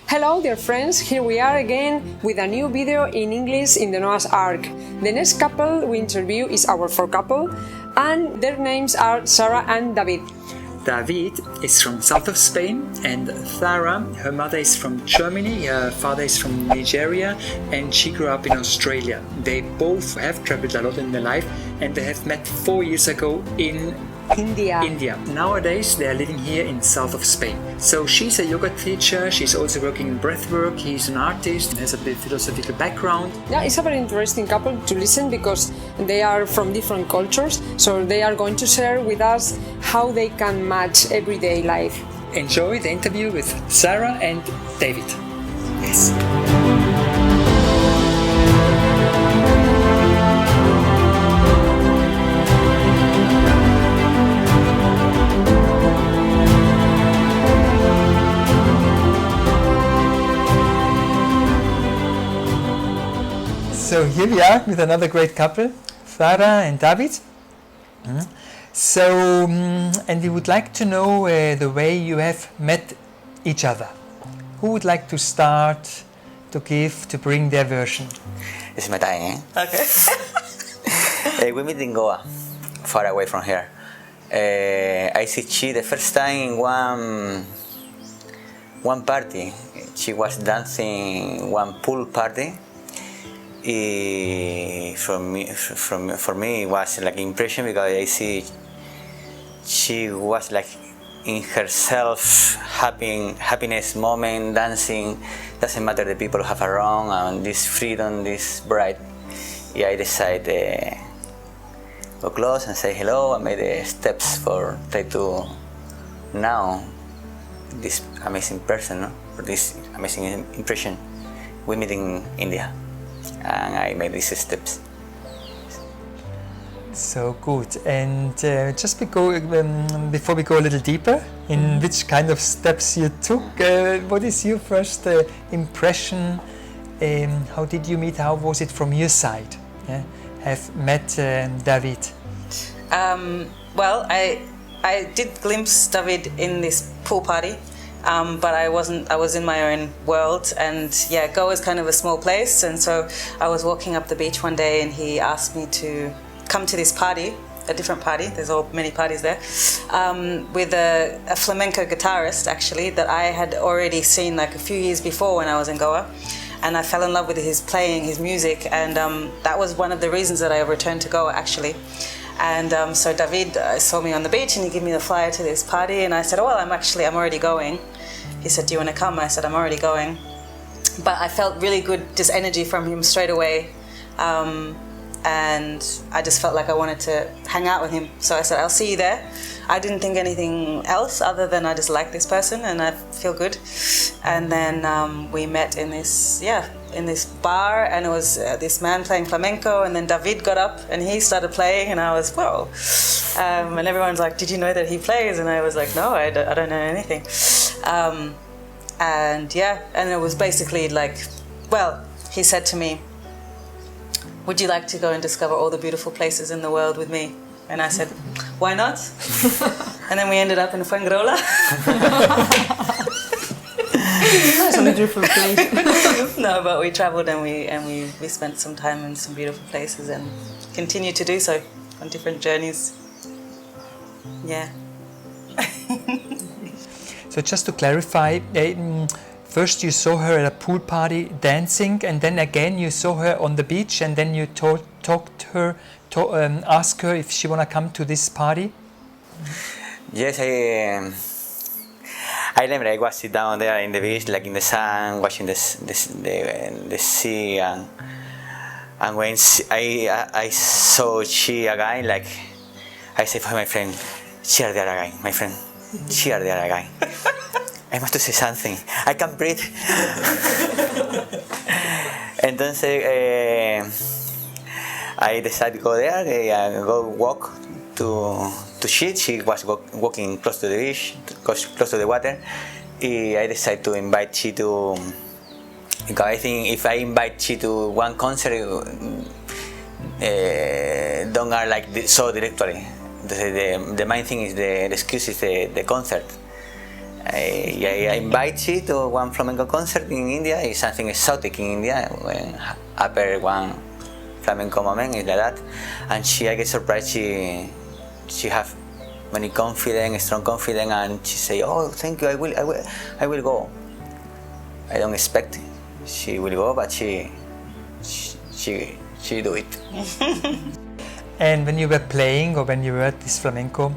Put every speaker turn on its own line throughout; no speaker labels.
Hello dear friends, here we are again with a new video in English in the Noah's Ark. The next couple we interview is our fourth couple and their names are Zarah and David.
David is from south of Spain and Zarah, her mother is from Germany, her father is from Nigeria and she grew up in Australia. They both have traveled a lot in their life and they have met 4 years ago in India. Nowadays they are living here in south of Spain. So she's a yoga teacher, she's also working in breathwork, he's an artist and has a bit philosophical background.
Yeah, it's a very interesting couple to listen because they are from different cultures, so they are going to share with us how they can match everyday life.
Enjoy the interview with Zarah and David. Yes.
So here we are with another great couple, Zarah and David. And we would like to know the way you have met each other. Who would like to start to bring their version?
It's my time,
Okay.
we meet in Goa, far away from here. I see she the first time in one party. She was dancing one pool party. For me it was like impression because I see she was like in herself happiness moment, dancing, doesn't matter the people have around, and this freedom, this bright. I decided go close and say hello. I made the steps for try to know this amazing person, no? For this amazing impression. We meet in India. And I made these steps.
So good. And just before we go a little deeper in which kind of steps you took, what is your first impression? How did you meet? How was it from your side? Have met David?
Well, I did glimpse David in this pool party. But I was in my own world, and yeah, Goa is kind of a small place, and so I was walking up the beach one day and he asked me to come to this party, a different party, there's many parties there, with a flamenco guitarist actually that I had already seen like a few years before when I was in Goa, and I fell in love with his playing, his music, and that was one of the reasons that I returned to Goa actually. And so David saw me on the beach and he gave me the flyer to this party, and I said, oh, well, I'm already going. He said, do you want to come? I said, I'm already going. But I felt really good, just energy from him straight away. And I just felt like I wanted to hang out with him. So I said, I'll see you there. I didn't think anything else other than I just like this person and I feel good. And then we met in this bar, and it was this man playing flamenco, and then David got up and he started playing, and I was, whoa. And everyone's like, did you know that he plays? And I was like, no, I don't know anything. And it was basically like, well, he said to me, would you like to go and discover all the beautiful places in the world with me? And I said, why not? And then we ended up in Fuengirola.
That's a different place.
No, but we traveled and we spent some time in some beautiful places and continue to do so on different journeys. Yeah.
So just to clarify, first you saw her at a pool party dancing, and then again you saw her on the beach, and then you asked her if she wanna come to this party.
Yes, I remember I was sit down there in the beach, like in the sun, watching the sea, and when I saw she again, like I said for my friend, cheer there again, my friend, cheer there again. I must say something. I can't breathe. Entonces I decided to go there, go walk to she. She was walking close to the beach, close to the water. I decided to invite she to, because I think if I invite she to one concert, don't are like so directly. The main thing is the excuse is the concert. I invite you to one flamenco concert in India. It's something exotic in India when after one flamenco moment is like that. And I get surprised. She have many confidence, strong confidence, and she say, "Oh, thank you. I will go." I don't expect she will go, but she do it.
And when you were playing or when you were at this flamenco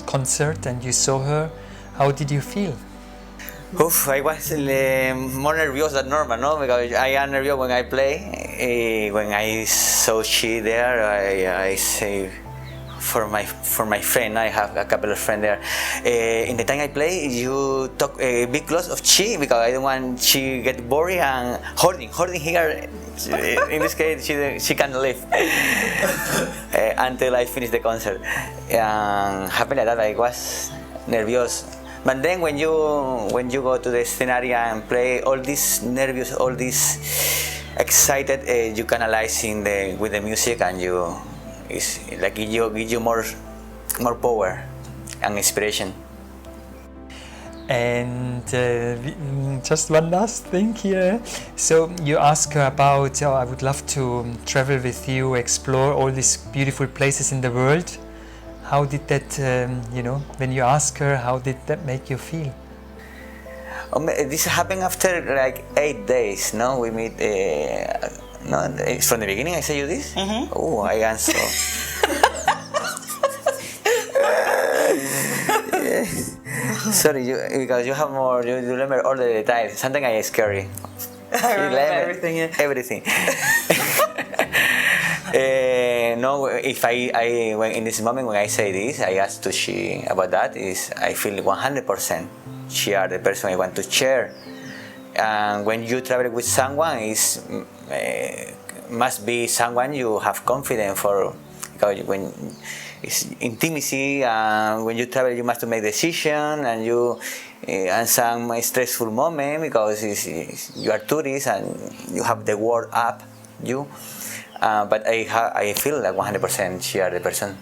concert and you saw her, how did you feel?
Oof, I was more nervous than normal, no? Because I am nervous when I play. When I saw she there, I say for my friend, I have a couple of friends there. In the time I play, you talk big close of she because I don't want she get bored and holding here. In this case, she can't leave until I finish the concert. And happened like that. I was nervous. But then when you go to the scenario and play, all this nervous, all this excited, you can analyze with the music, and it's like give you more power and inspiration.
And just one last thing here. So you ask her about, I would love to travel with you, explore all these beautiful places in the world. How did that, when you ask her, how did that make you feel?
This happened after like 8 days. No, we meet. No, from the beginning I say you this. Mm-hmm. Oh, I am so. Sorry, because you have more. You remember all the details. Something I scary.
I remember everything. Yeah.
Everything. No, if when in this moment when I say this, I ask to she about that. Is I feel 100% she are the person I want to share. And when you travel with someone, must be someone you have confidence for. Because when it's intimacy, when you travel, you must make decision, and and some stressful moment because you are tourist and you have the world up you. But I feel like 100% she are the person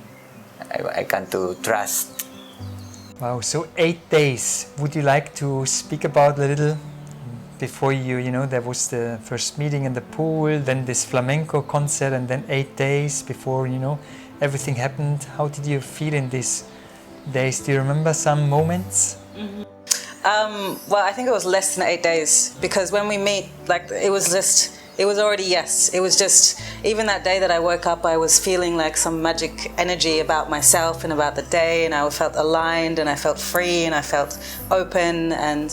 I can to trust.
Wow, so 8 days. Would you like to speak about a little before there was the first meeting in the pool, then this flamenco concert, and then 8 days before, everything happened. How did you feel in these days? Do you remember some moments?
Mm-hmm. Well, I think it was less than 8 days, because when we meet, it was already yes. It was just, even that day that I woke up, I was feeling like some magic energy about myself and about the day, and I felt aligned, and I felt free, and I felt open, and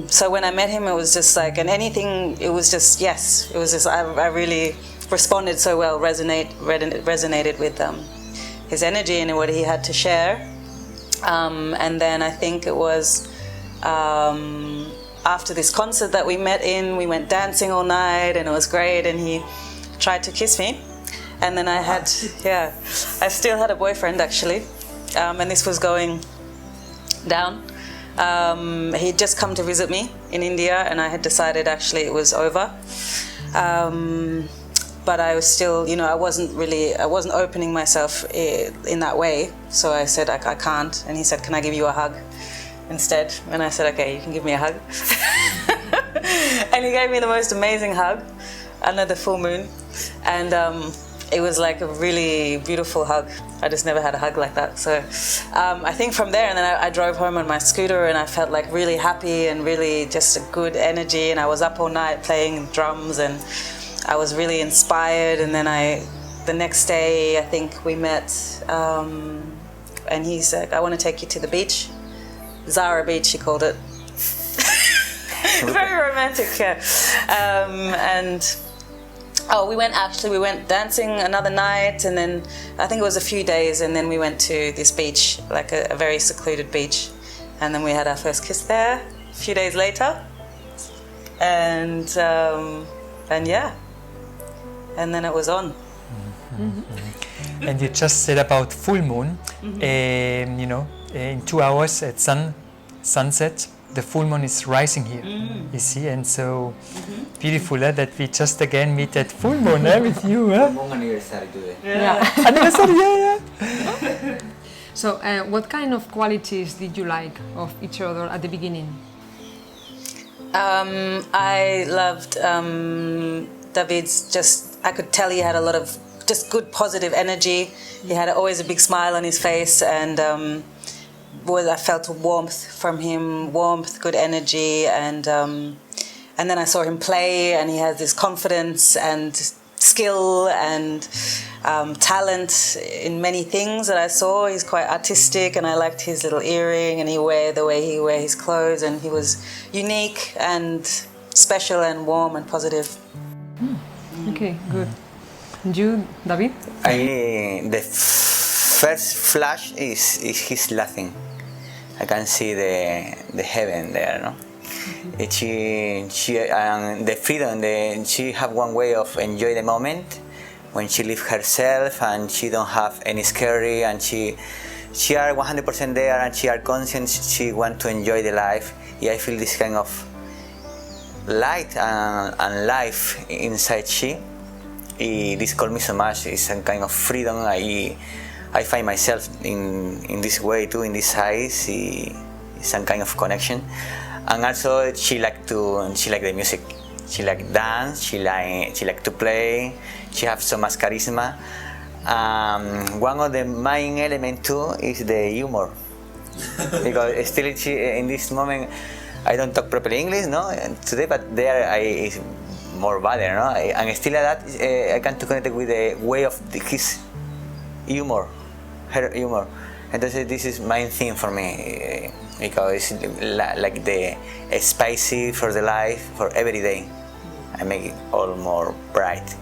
so when I met him, it was just like, and anything, it was just yes. It was just, I really responded so well, resonated with his energy and what he had to share. And then I think it was after this concert that we met in, we went dancing all night, and it was great, and he tried to kiss me. And then I still had a boyfriend actually, and this was going down. He'd just come to visit me in India, and I had decided actually it was over. But I was still, I wasn't opening myself in that way. So I said, I can't. And he said, can I give you a hug instead? And I said, okay, you can give me a hug. And he gave me the most amazing hug under the full moon. And it was like a really beautiful hug. I just never had a hug like that. So I think from there, and then I drove home on my scooter, and I felt like really happy and really just a good energy. And I was up all night playing drums, and I was really inspired. And then the next day, I think we met, and he said, I want to take you to the beach. Zarah Beach, he called it. Very romantic, yeah. We went dancing another night, and then I think it was a few days, and then we went to this beach, like a very secluded beach, and then we had our first kiss there a few days later, and yeah, and then it was on.
Mm-hmm. And you just said about full moon, in 2 hours at sunset, the full moon is rising here, you see, and so beautiful that we just again meet at full moon with you.
Anniversary today.
Yeah. Anniversary, yeah.
So, what kind of qualities did you like of each other at the beginning?
I loved David's I could tell he had a lot of just good positive energy. He had always a big smile on his face, and I felt warmth from him, good energy, and then I saw him play, and he had this confidence and skill and talent in many things that I saw. He's quite artistic, and I liked his little earring, and the way he wear his clothes, and he was unique and special and warm and positive.
Okay, good. And you, David?
The first flash is his laughing. I can see the heaven there, no? She the freedom. She have one way of enjoy the moment when she live herself, and she don't have any scary, and she are 100% there, and she are conscious. She want to enjoy the life. Yeah, I feel this kind of light and life inside she. This called me so much. It's some kind of freedom. I find myself in this way too, in this eyes. Some kind of connection. And also she like the music. She like dance. She like to play. She have so much charisma. One of the main element too is the humor. Because still in this moment I don't talk properly English, no, today, but there is more better, no, and still at that I can connect with the way of his humor, her humor. And this is main thing for me, because it's like the spicy for the life for every day. I make it all more bright.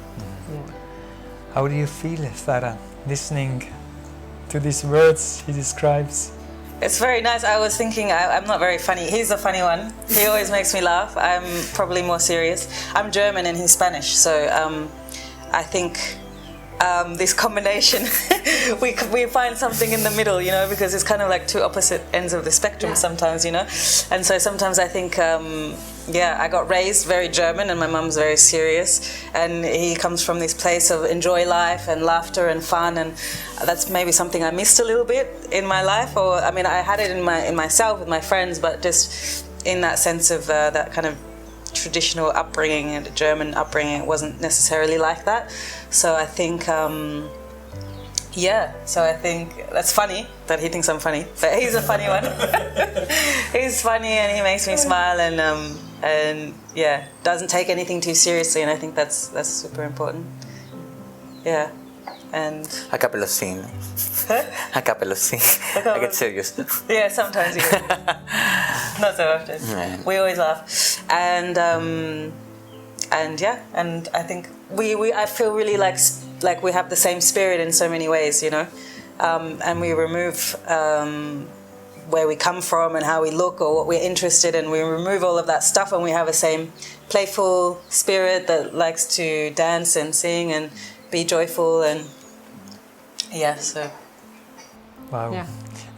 How do you feel, Zarah, listening to these words he describes?
It's very nice. I was thinking I'm not very funny. He's the funny one. He always makes me laugh. I'm probably more serious. I'm German and he's Spanish, so I think this combination, we find something in the middle, you know, because it's kind of like two opposite ends of the spectrum sometimes, you know. And so sometimes I think, I got raised very German and my mum's very serious, and he comes from this place of enjoy life and laughter and fun, and that's maybe something I missed a little bit in my life. Or I mean, I had it in myself with my friends, but just in that sense of that kind of traditional upbringing and German upbringing, it wasn't necessarily like that. So I think, that's funny that he thinks I'm funny, but he's a funny one. He's funny and he makes me smile, and doesn't take anything too seriously, and I think that's super important. Yeah, and
a couple of things. A couple of things. I get serious.
Yeah, sometimes you do. Not so often. Yeah. We always laugh, and I think I feel really like we have the same spirit in so many ways, you know, and we remove where we come from and how we look or what we're interested in. We remove all of that stuff, and we have the same playful spirit that likes to dance and sing and be joyful, and so.
Wow.
Yeah.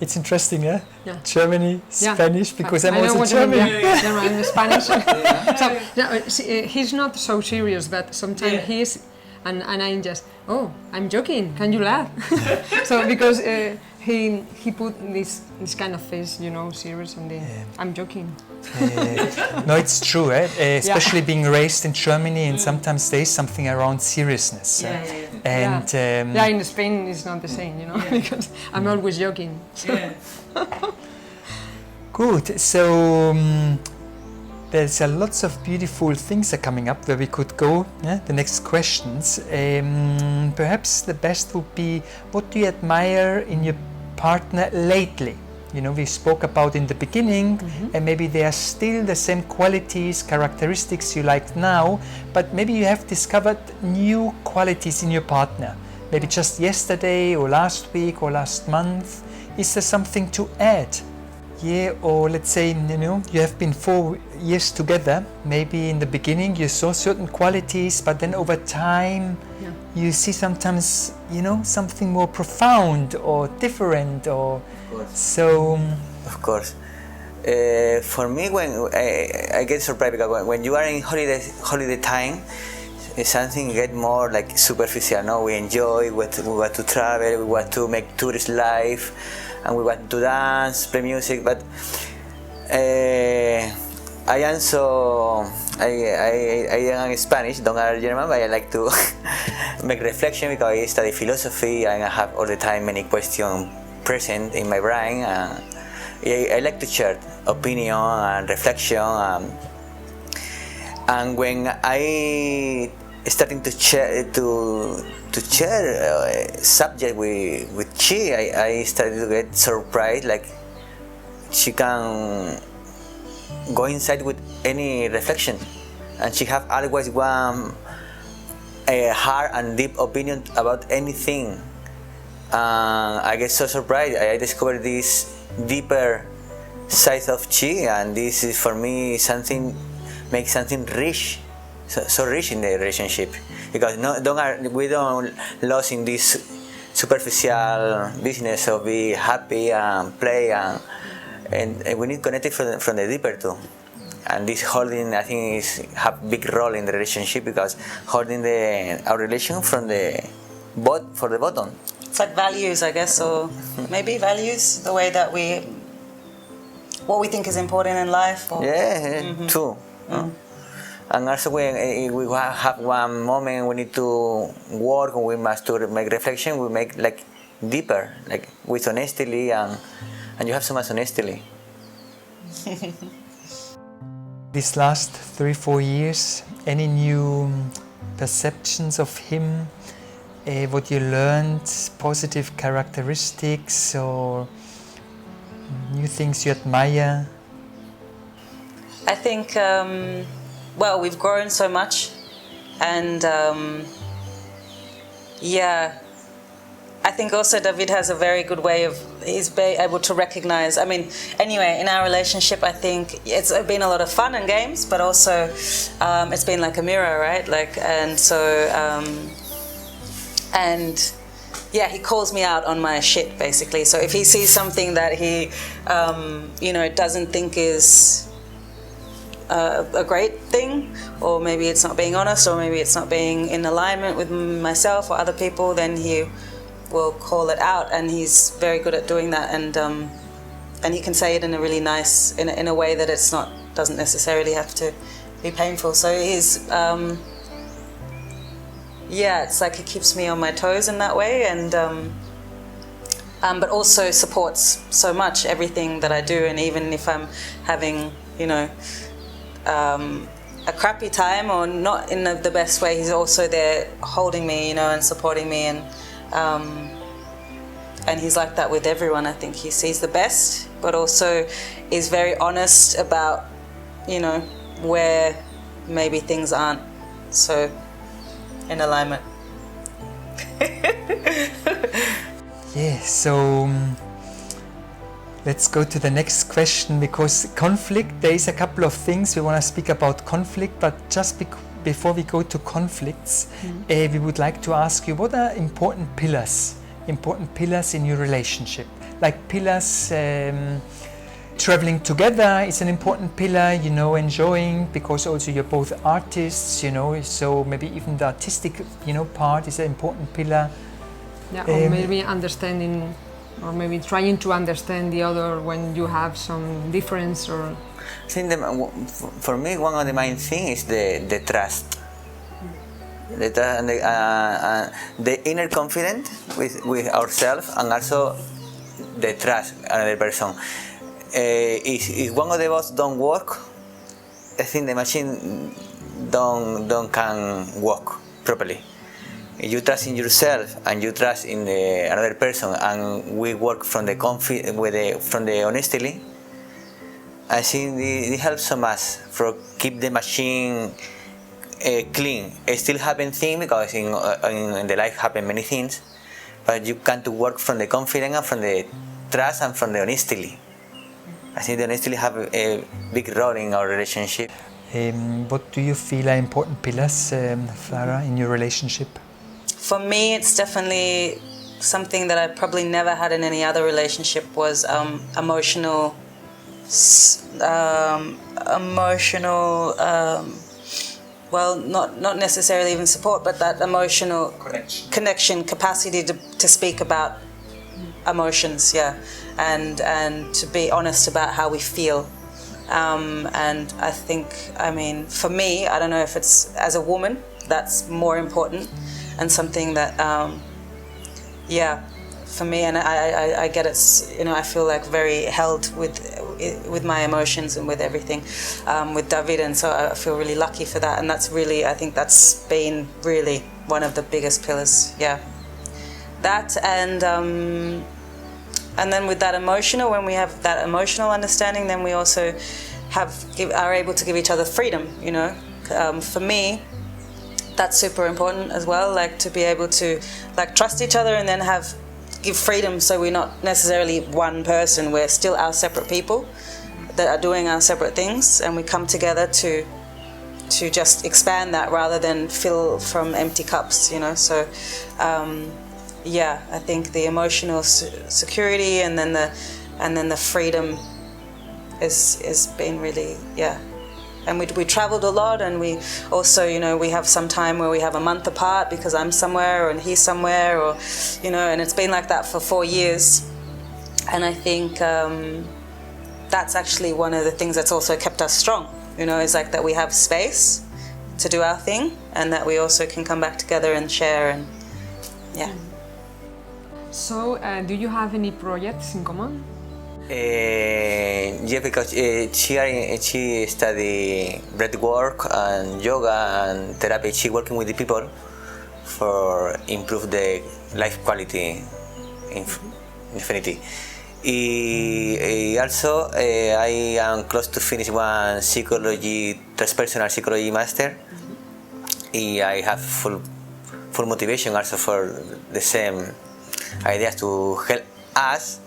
It's interesting,
Yeah.
Germany, Spanish, because I'm also
German.
German.
German and Spanish. So he's not so serious, but sometimes he's, and I'm just, I'm joking. Can you laugh? So because he put this kind of face, you know, serious, and then I'm joking.
No, it's true, especially being raised in Germany, and sometimes there is something around seriousness. And
in Spain it's not the same, you know, because I'm always joking. So.
Good. So there's lots of beautiful things are coming up where we could go. The next questions. Perhaps the best would be, what do you admire in your partner lately? You know, we spoke about in the beginning, and maybe they are still the same qualities, characteristics you like now, but maybe you have discovered new qualities in your partner. Maybe just yesterday or last week or last month. Is there something to add? Yeah, or let's say, you know, you have been 4 years together. Maybe in the beginning you saw certain qualities, but then over time you see sometimes, you know, something more profound or different, or so.
Of course. For me, when I get surprised, because when you are in holiday time, something get more like superficial. No, we enjoy, we want to travel, we want to make tourist life, and we went to dance, play music. But I am Spanish, don't are German, but I like to make reflection because I study philosophy and I have all the time many questions present in my brain. I like to share opinion and reflection. And when I starting to share subject with she, I started to get surprised. Like she can go inside with any reflection, and she have always one hard and deep opinion about anything. I get so surprised. I discovered this deeper side of she, and this is for me something makes something rich, so rich in the relationship, because we don't lose in this superficial business of be happy and play and we need connected from the deeper too. And this holding, I think, have big role in the relationship, because holding our relation from the bottom.
It's like values, I guess, or maybe values, the way that what we think is important in life. Or,
true. And also when we have one moment we need to work, and we must to make reflection, we make like deeper, like with honesty, and you have so much honesty.
These last 3-4 years, any new perceptions of him, what you learned, positive characteristics or new things you admire?
I think, well, we've grown so much, and I think also David has a very good way of, he's able to recognize, I mean, anyway, in our relationship, I think it's been a lot of fun and games, but also it's been like a mirror, right? Like, and so, and yeah, he calls me out on my shit, basically. So if he sees something that he, doesn't think is a great thing, or maybe it's not being honest, or maybe it's not being in alignment with myself or other people, then he will call it out, and he's very good at doing that, and he can say it in a really nice, in a way that doesn't necessarily have to be painful. So he's it's like he keeps me on my toes in that way, and but also supports so much everything that I do, and even if I'm having a crappy time or not in the best way, he's also there holding me, and supporting me, and he's like that with everyone. I think he sees the best, but also is very honest about, where maybe things aren't so in alignment.
Yeah, so let's go to the next question, because conflict, there is a couple of things we want to speak about conflict, but just before we go to conflicts, we would like to ask you, what are important pillars in your relationship? Like pillars, traveling together is an important pillar, enjoying, because also you're both artists, so maybe even the artistic, part is an important pillar.
Yeah, or maybe understanding, or maybe trying to understand the other when you have some difference, or...
I think for me, one of the main things is the trust. The inner confidence with ourselves, and also the trust another person. If one of the both don't work, I think the machine don't can work properly. If you trust in yourself and you trust in the another person, and we work from the from the honesty, I think it helps so much for keep the machine clean. It still happen things, because in the life happen many things, but you can to work from the confidence and from the trust and from the honesty. I think the honesty have a big role in our relationship.
What do you feel are important pillars, Farah, in your relationship?
For me, it's definitely something that I probably never had in any other relationship, was emotional, well, not necessarily even support, but that emotional connection, capacity to speak about emotions, and to be honest about how we feel. And I think, I mean, for me, I don't know if it's as a woman, that's more important, and something that, for me, and I get it, you know, I feel like very held with my emotions and with everything, with David, and so I feel really lucky for that, and that's really, I think that's been really one of the biggest pillars, that, and then with that emotional, when we have that emotional understanding, then we also are able to give each other freedom, you know. For me, that's super important as well, like to be able to like trust each other and then give freedom, so we're not necessarily one person, we're still our separate people that are doing our separate things, and we come together to just expand that rather than fill from empty cups, you know. So I think the emotional security and then the freedom is been really, and we traveled a lot, and we also, you know, we have some time where we have a month apart because I'm somewhere and he's somewhere, or, you know, and it's been like that for 4 years. And I think that's actually one of the things that's also kept us strong, you know, is like that we have space to do our thing, and that we also can come back together and share, and
So, do you have any projects in common?
Yeah, because she study breath work and yoga and therapy. She working with the people for improve the life quality, infinity. Also, I am close to finish one transpersonal psychology master. I have full motivation also for the same ideas to help us.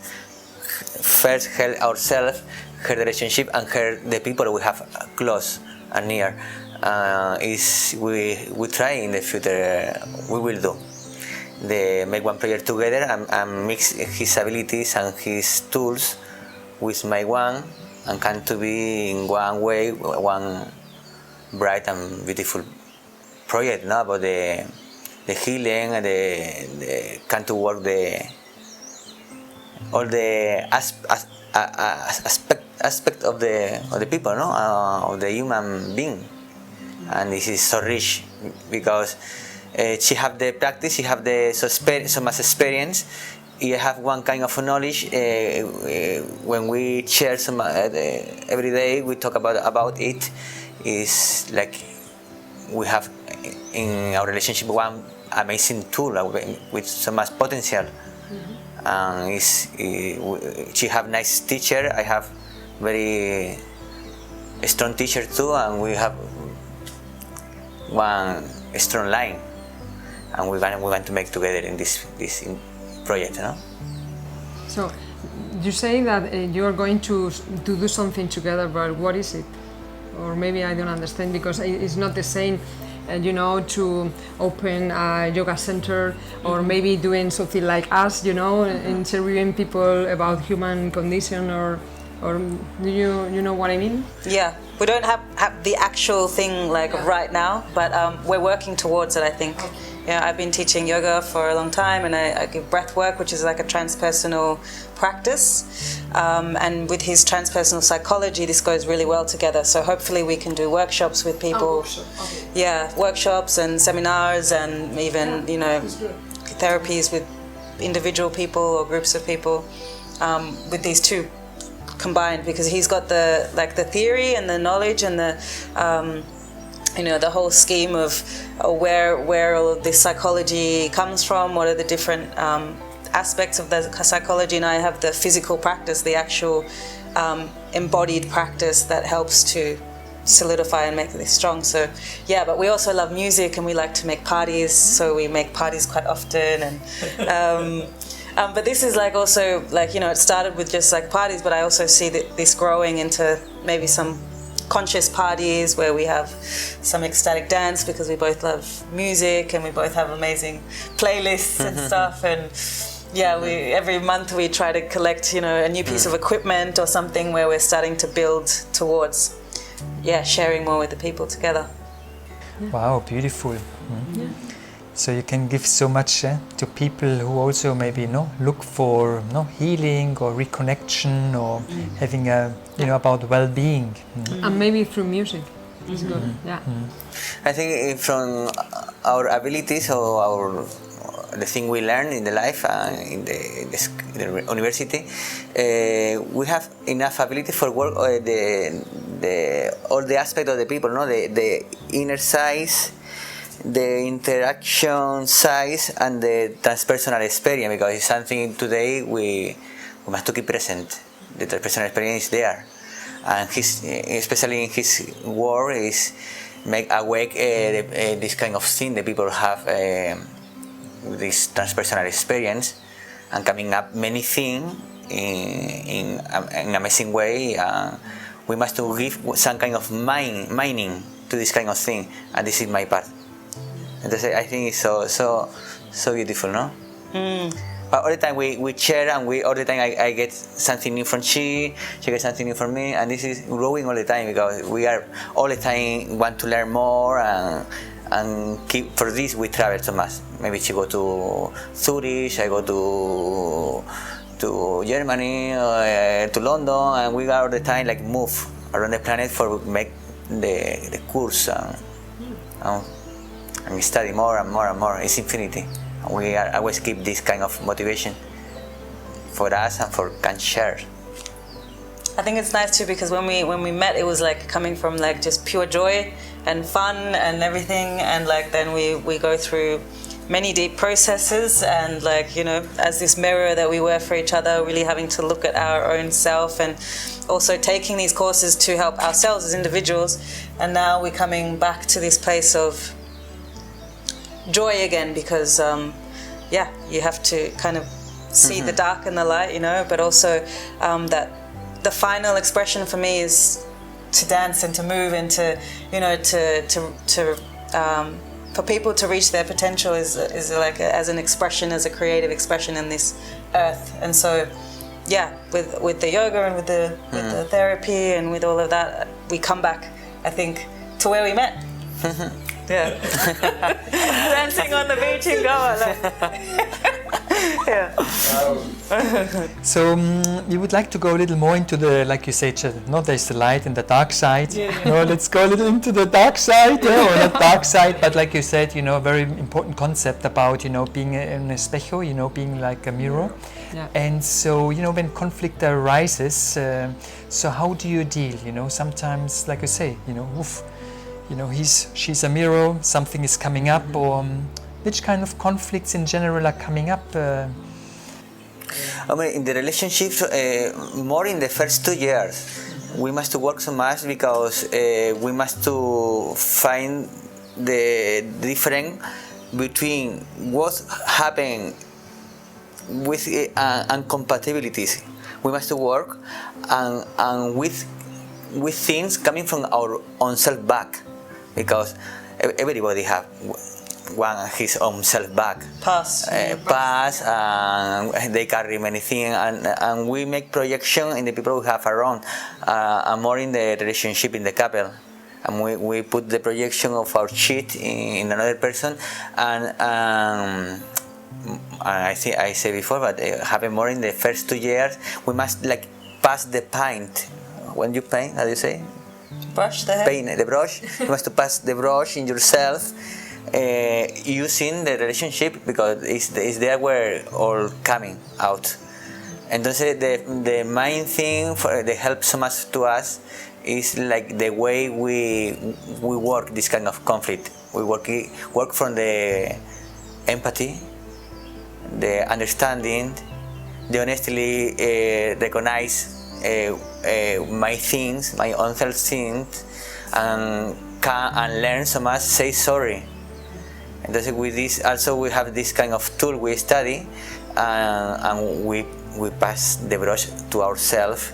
First, help ourselves, help the relationship, and help the people we have close and near. We try in the future, we will do. Make one project together and mix his abilities and his tools with my one, and come to be in one way, one bright and beautiful project, no? About the healing and the come to work all the aspect of the people, no, of the human being, and this is so rich because she have the practice, she have so much experience. You have one kind of knowledge. When we share some every day, we talk about it. Is like we have in our relationship one amazing tool with so much potential. She have nice teacher. I have very strong teacher too, and we have one strong line, and we're going to make together in this project, no?
So, you say that you are going to do something together, but what is it? Or maybe I don't understand, because it's not the same. You know, to open a yoga center, or maybe doing something like us, you know, interviewing people about human condition, or do you know what I mean? Yeah,
we don't have the actual thing like right now, but we're working towards it, I think. Yeah, I've been teaching yoga for a long time, and I give breath work, which is like a transpersonal practice. And with his transpersonal psychology, this goes really well together. So hopefully we can do workshops with people. Okay. Yeah, workshops and seminars, and even, you know, therapies with individual people or groups of people, with these two combined, because he's got the theory and the knowledge and the you know, the whole scheme of where all of this psychology comes from, what are the different aspects of the psychology, and I have the physical practice, the actual embodied practice that helps to solidify and make this strong. So yeah, but we also love music, and we like to make parties, so we make parties quite often, and but this is like also like, you know, it started with just like parties, but I also see that this growing into maybe some conscious parties where we have some ecstatic dance, because we both love music and we both have amazing playlists and stuff, and yeah, every month we try to collect, you know, a new piece of equipment or something, where we're starting to build towards sharing more with the people together.
Wow, beautiful. So you can give so much to people who also maybe look for healing or reconnection or having a about well-being.
And maybe through music. It's good. Yeah.
I think from our abilities or the thing we learn in the life in the university, we have enough ability for work all the aspect of the people, the inner size, the interaction size, and the transpersonal experience, because it's something today we must to keep present. The transpersonal experience is there, and especially in his work is make awake this kind of thing that people have this transpersonal experience, and coming up many things in an amazing way. We must to give some kind of meaning to this kind of thing, and this is my part. And I think it's so beautiful, no? But all the time we share, and all the time I get something new from she gets something new from me, and this is growing all the time, because we are all the time want to learn more, and keep, for this we travel so much. Maybe she go to Zurich, I go to Germany, to London, and we are all the time like move around the planet for make the course and study more and more and more. It's infinity. And we are always keep this kind of motivation for us and for can share.
I think it's nice too, because when we met, it was like coming from like just pure joy and fun and everything, and like then we go through many deep processes, and like, as this mirror that we were for each other, really having to look at our own self, and also taking these courses to help ourselves as individuals. And now we're coming back to this place of joy again, because you have to kind of see the dark and the light, but also that the final expression for me is to dance and to move, and to for people to reach their potential is like as an expression, as a creative expression in this earth. And so with the yoga and with the therapy and with all of that, we come back, I think, to where we met. Yeah. Dancing on the beach in Goa. Yeah.
So you would like to go a little more into the, like you say, there's the light and the dark side. Let's go a little into the dark side, or not dark side, but like you said, very important concept about, being an espejo, being like a mirror.
Yeah.
And so, when conflict arises, so how do you deal? Sometimes, like you say, she's a mirror, something is coming up, or which kind of conflicts in general are coming up?
I mean, in the relationship, more in the first 2 years, we must to work so much, because we must to find the difference between what happened with incompatibilities. We must to work and with things coming from our own self back, because everybody have his own self back, past, and they carry many things, and we make projection in the people we have around, and more in the relationship in the couple, and we put the projection of our cheat in another person, and I think I said before, but it happened more in the first 2 years. We must like pass the paint. When you paint, how do you say?
Brush the hair.
Paint the brush. You must to pass the brush in yourself, using the relationship, because it's there where all coming out. Entonces the main thing that helps so much to us is like the way we work this kind of conflict. We work from the empathy, the understanding, the honestly recognize my things, my own self things, and learn so much, say sorry. And with this also we have this kind of tool we study, and we pass the brush to ourselves,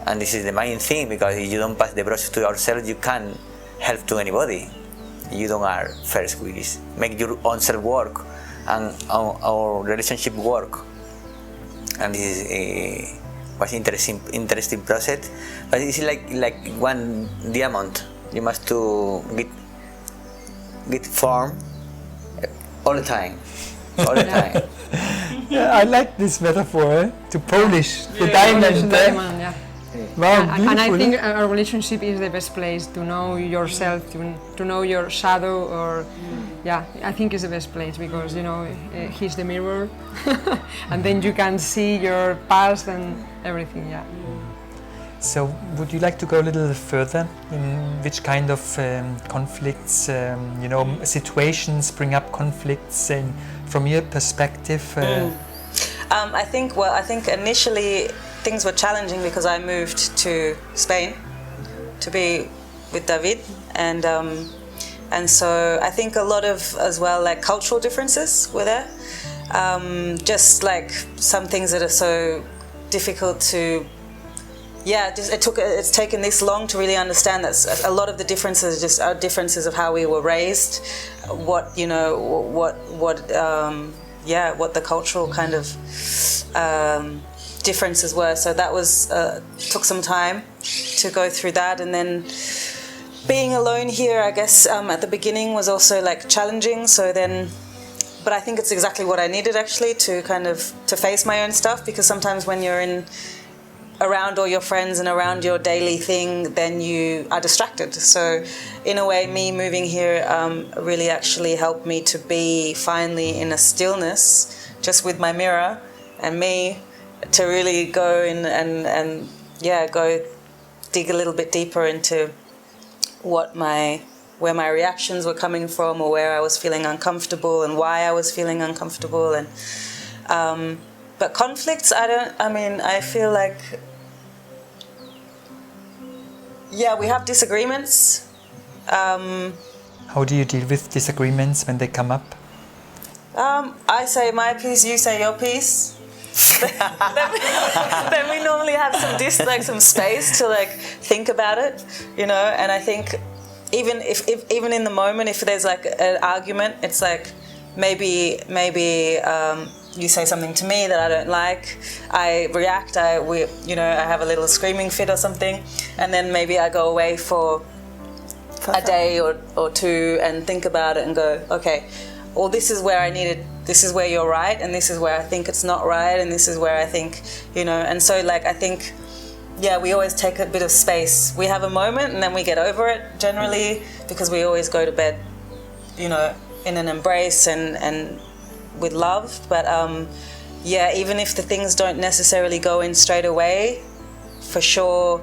and this is the main thing, because if you don't pass the brush to yourself, you can't help to anybody. You don't are first with this. Make your own self work and our relationship work, and this is was interesting process, but it's like one diamond. You must to get form all the time. All the time.
Yeah, I like this metaphor, to polish the
Polish
diamond.
diamond, yeah.
Wow, beautiful.
And I think a relationship is the best place to know yourself, to know your shadow, or yeah, I think it's the best place because he's the mirror, and then you can see your past and everything. Yeah.
So, would you like to go a little further in which kind of conflicts, situations bring up conflicts, and from your perspective?
I think initially things were challenging because I moved to Spain to be with David, and so I think a lot of as well like cultural differences were there. Just like some things that are so difficult to. Yeah, it's taken this long to really understand that a lot of the differences just are differences of how we were raised, what the cultural kind of differences were. So that was took some time to go through that, and then being alone here, I guess at the beginning was also like challenging. So then, but I think it's exactly what I needed actually to kind of to face my own stuff, because sometimes when you're around all your friends and around your daily thing, then you are distracted. So in a way, me moving here really actually helped me to be finally in a stillness just with my mirror and me, to really go in and go dig a little bit deeper into where my reactions were coming from, or where I was feeling uncomfortable and why I was feeling uncomfortable. And but conflicts, I feel like, we have disagreements.
How do you deal with disagreements when they come up?
I say my piece, you say your piece. then we normally have some space to like think about it, and I think even even in the moment, if there's like an argument, it's like maybe you say something to me that I don't like, I react, I have a little screaming fit or something, and then maybe I go away for a day or two and think about it and go, okay, well, this is where this is where you're right, and this is where I think it's not right, and this is where I think, and so like I think, we always take a bit of space. We have a moment and then we get over it generally, because we always go to bed, in an embrace and with love. But even if the things don't necessarily go in straight away, for sure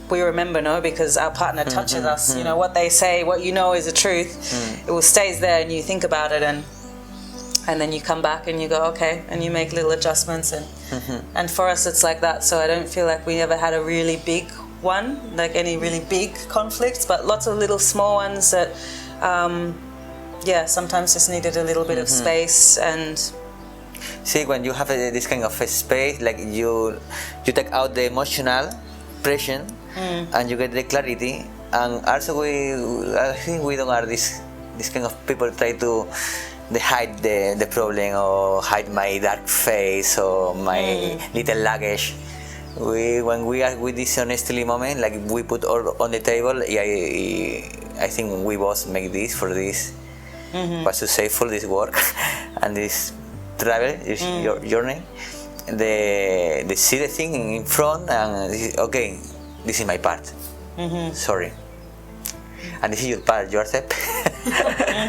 we remember, because our partner touches us. What they say, what is the truth, it stays there, and you think about it, and then you come back and you go, okay, and you make little adjustments, and for us it's like that. So I don't feel like we ever had a really big one, like any really big conflicts, but lots of little small ones that sometimes just needed a little bit of space. And
see, when you have this kind of a space, like you take out the emotional pressure and you get the clarity. And also I think we don't are this kind of people try to hide the problem, or hide my dark face or my little luggage. When we are with this honestly moment, like we put all on the table, I think we both make this for this. Was to say for this work and this travel, your journey, the see the thing in front, and okay, this is my part. Sorry, and this is your part. You accept.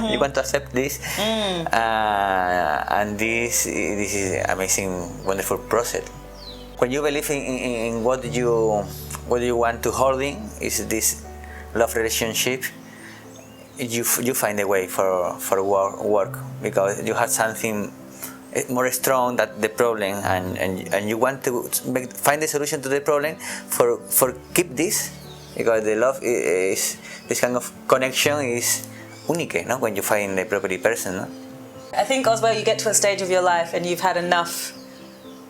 You want to accept this, and this is amazing, wonderful process. When you believe in what you want to holding is this love relationship. You find a way for work, because you have something more strong than the problem, and you want to find the solution to the problem for keep this, because the love is this kind of connection is unique, no? When you find the proper person, no?
I think as well, you get to a stage of your life and you've had enough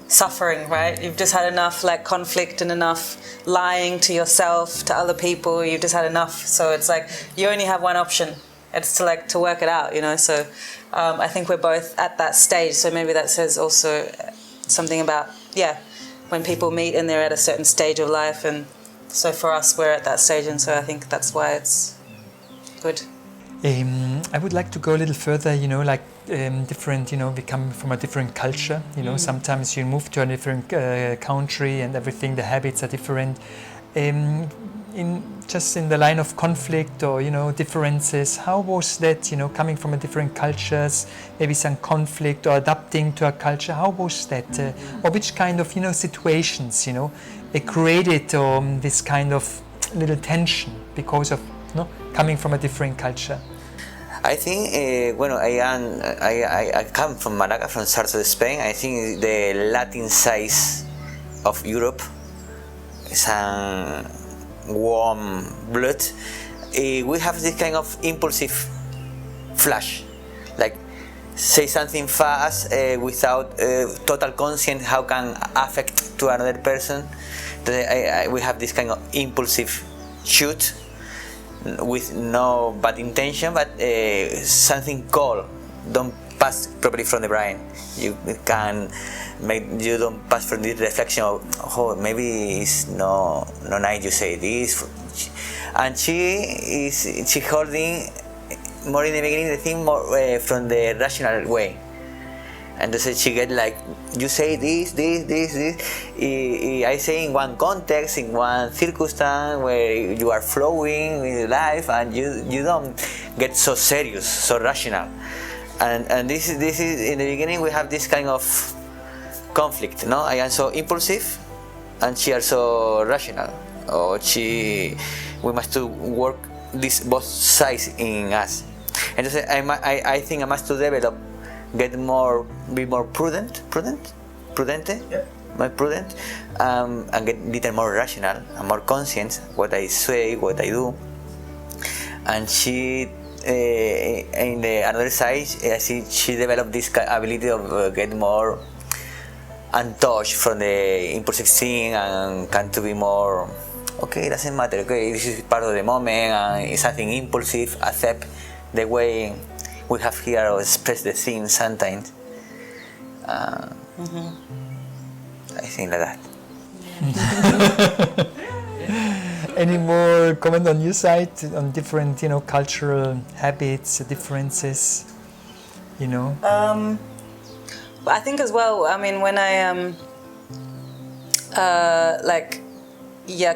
suffering, right? You've just had enough like conflict and enough lying to yourself, to other people. You've just had enough. So it's like you only have one option. It's to work it out, So I think we're both at that stage. So maybe that says also something about when people meet and they're at a certain stage of life. And so for us, we're at that stage, and so I think that's why it's good.
I would like to go a little further, like different, we come from a different culture, sometimes you move to a different country and everything, the habits are different. Just in the line of conflict or, differences, how was that, coming from a different cultures, maybe some conflict or adapting to a culture, how was that? Or which kind of, situations, it created this kind of little tension because of, coming from a different culture?
I think, I come from Malaga, from south of Spain. I think the Latin side of Europe is a warm blood. We have this kind of impulsive flash, like say something fast without total conscience how can affect to another person. We have this kind of impulsive shoot with no bad intention, but something cold don't pass properly from the brain. You don't pass from this reflection of, oh, maybe it's no nice you say this. And she holding more in the beginning the thing more from the rational way. And so she get like, you say this. I say in one context, in one circumstance where you are flowing with life, and you don't get so serious, so rational. And this is in the beginning we have this kind of conflict. No, I am so impulsive, and she also rational. Or we must to work this both sides in us. And so I think I must to develop. Be more prudent,
Yeah.
more prudent, and get little more rational and more conscious what I say, what I do. And she, in the another side, I see she developed this ability of get more untouched from the impulsive thing and can to be more. Okay, it doesn't matter. Okay, this is part of the moment, and it's something impulsive. Accept the way. We have here or express the things sometimes. I think like that.
Any more comment on your side on different, cultural habits, differences,
I think as well. I mean, when I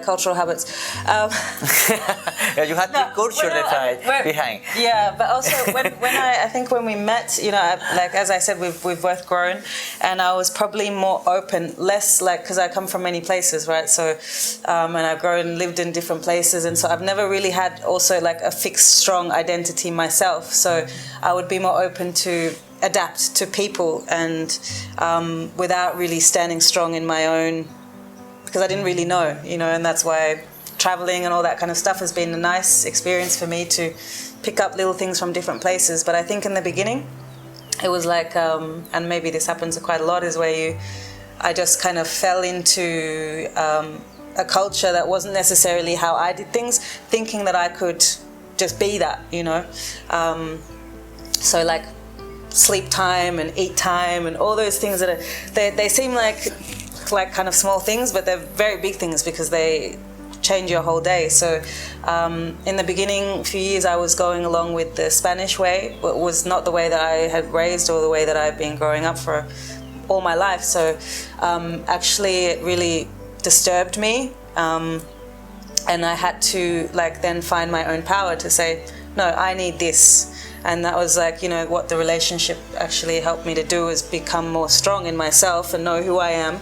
cultural habits.
You had the culture behind.
Yeah, but also I think when we met, as I said, we've both grown, and I was probably more open, less because I come from many places, right? So, and I've grown, lived in different places, and so I've never really had also a fixed, strong identity myself. So I would be more open to adapt to people and without really standing strong in my own. Because I didn't really know, and that's why traveling and all that kind of stuff has been a nice experience for me to pick up little things from different places. But I think in the beginning, it was and maybe this happens quite a lot, is where I just kind of fell into a culture that wasn't necessarily how I did things, thinking that I could just be that, So sleep time and eat time and all those things that they seem like kind of small things, but they're very big things because they change your whole day. So in the beginning, few years, I was going along with the Spanish way, but it was not the way that I had raised or the way that I've been growing up for all my life. So actually it really disturbed me, and I had to then find my own power to say, no, I need this. And that was what the relationship actually helped me to do, is become more strong in myself and know who I am,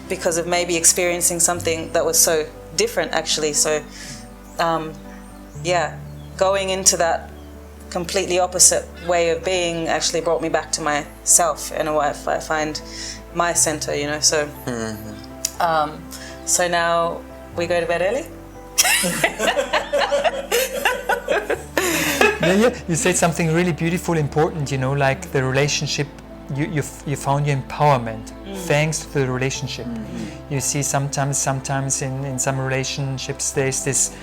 because of maybe experiencing something that was so different actually. So going into that completely opposite way of being actually brought me back to myself in a way. I find my center, so so now we go to bed early.
You said something really beautiful, important, the relationship, you found your empowerment thanks to the relationship. You see sometimes in some relationships there's this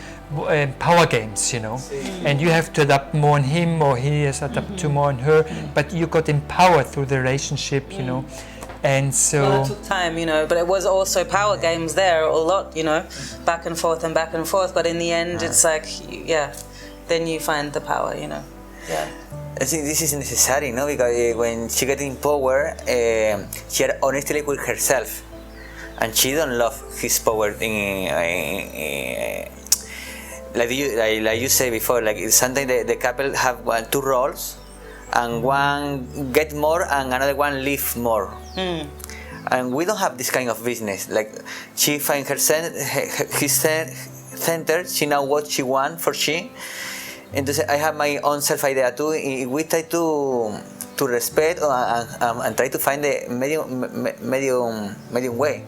power games, and you have to adapt more on him, or he has to adapt to more on her, but you got empowered through the relationship, and so...
Well, it took time, but it was also power games there a lot, back and forth, but in the end it's then you find the power, Yeah.
I think this is necessary, no? Because when she get in power, she are honestly with herself, and she don't love his power. Like you say before, like sometimes the couple have two roles, and one get more and another one leave more. And we don't have this kind of business. Like she find his center. She know what she want for she. Entonces I have my own self idea too. We try to respect and try to find the medium way,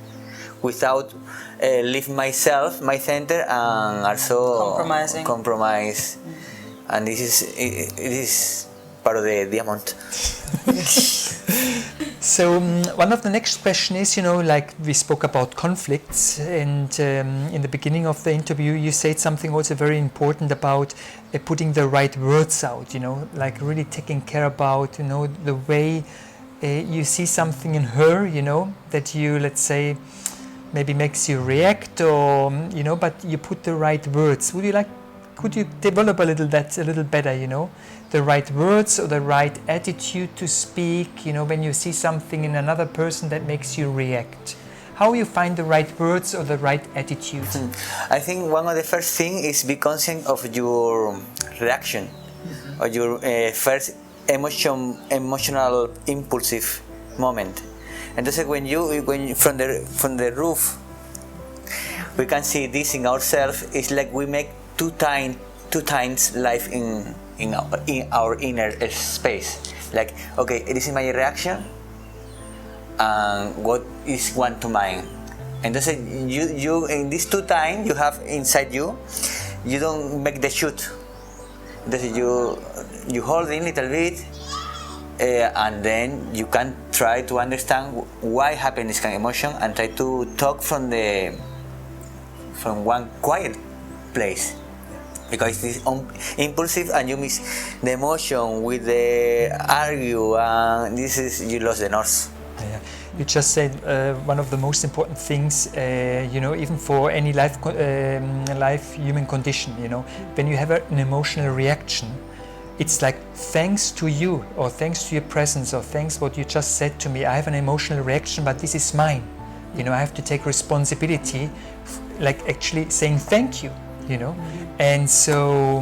without leave myself, my center, and also compromise. And this is part of the diamond.
So one of the next question is, like we spoke about conflicts, and in the beginning of the interview you said something also very important about putting the right words out, like really taking care about, the way you see something in her, that you, let's say, maybe makes you react, or, but you put the right words. Could you develop a little better, the right words or the right attitude to speak, when you see something in another person that makes you react? How you find the right words or the right attitude?
I think one of the first things is be conscious of your reaction, or your first emotional impulsive moment. And just when you from the roof, we can see this in ourselves. It's like we make two times life in our inner space. Like, okay, this is my reaction, and what is one to mine. And that's you in these 2 times you have inside you. You don't make the shoot. That's you hold in a little bit, and then you can try to understand why happened this kind of emotion, and try to talk from one quiet place. Because it's impulsive, and you miss the emotion with the argue, and you lost the north.
Yeah. You just said one of the most important things, even for any life human condition, when you have an emotional reaction, it's like, thanks to you, or thanks to your presence, or thanks what you just said to me, I have an emotional reaction, but this is mine. I have to take responsibility, like actually saying thank you. And so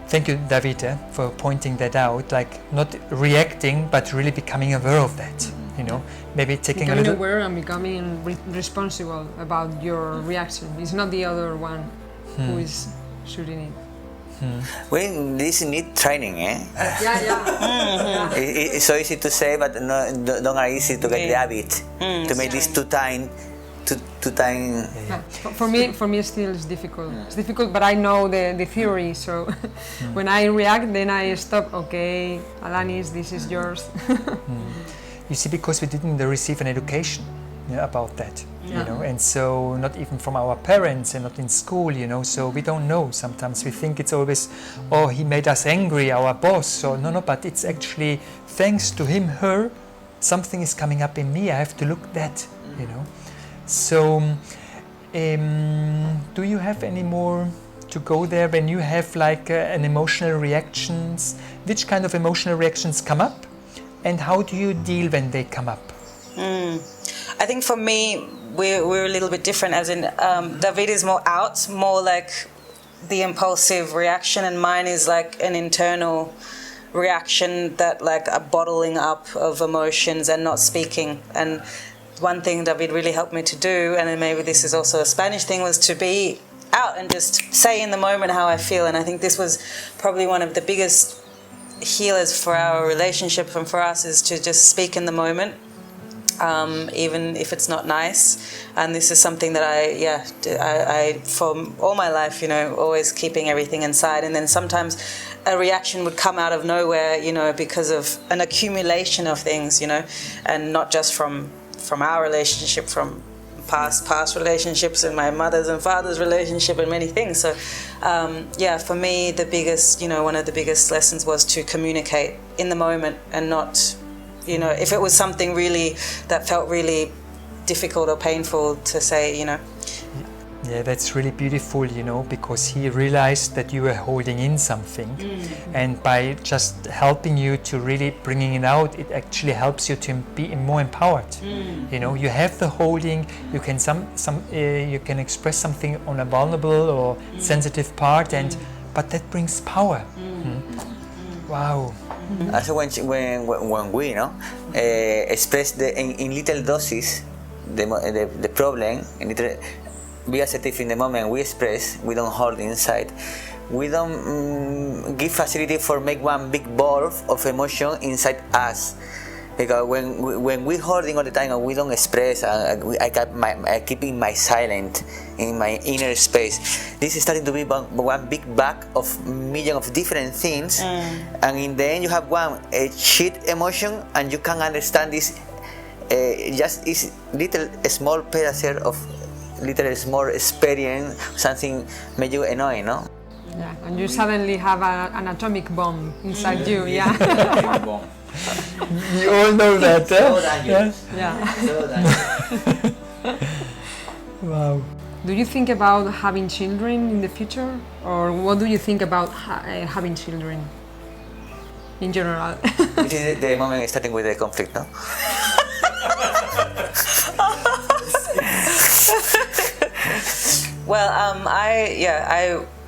thank you, David, for pointing that out, like not reacting but really becoming aware of that, maybe taking
becoming
a little
aware and becoming responsible about your reaction. It's not the other one who is shooting it.
This need training,
Yeah.
It's so easy to say, but don't are easy to get the habit to make this two time.
Yeah. For me still it's difficult. It's difficult, but I know the theory, so when I react, then I stop. Okay, Alanis, this is yours.
You see, because we didn't receive an education about that, and so not even from our parents and not in school, so we don't know. Sometimes we think it's always, oh, he made us angry, our boss, or no, but it's actually thanks to him, her, something is coming up in me, I have to look at that, So, do you have any more to go there when you have like an emotional reactions? Which kind of emotional reactions come up, and how do you deal when they come up?
I think for me, we're a little bit different. As in, David is more like the impulsive reaction, and mine is like an internal reaction, that like a bottling up of emotions and not speaking. And one thing David really helped me to do, and maybe this is also a Spanish thing, was to be out and just say in the moment how I feel. And I think this was probably one of the biggest healers for our relationship and for us, is to just speak in the moment, even if it's not nice. And this is something that I for all my life, always keeping everything inside. And then sometimes a reaction would come out of nowhere, because of an accumulation of things, and not just from our relationship, from past relationships, and my mother's and father's relationship, and many things. So for me, the biggest, one of the biggest lessons was to communicate in the moment, and not, if it was something really that felt really difficult or painful, to say,
Yeah, Yeah, that's really beautiful, you know, because he realized that you were holding in something, and by just helping you to really bringing it out, it actually helps you to be more empowered. You know, you have the holding, you can you can express something on a vulnerable or sensitive part, but that brings power. Wow.
Also, when we express in little doses the problem, be assertive in the moment we express, we don't hold inside. We don't give facility for make one big ball of emotion inside us. Because when we're holding all the time and we don't express, I keep in my silent, in my inner space. This is starting to be one big bag of million of different things, and in the end you have a shit emotion, and you can understand this. Just is little small pedacito of little small experience, something made you annoying, no?
Yeah, and you suddenly have an atomic bomb inside you. Yeah.
You all know that,
So dangerous.
Yeah.
So dangerous.
Wow.
Do you think about having children in the future, or what do you think about having children in general?
This is the moment starting with the conflict, no?
Well,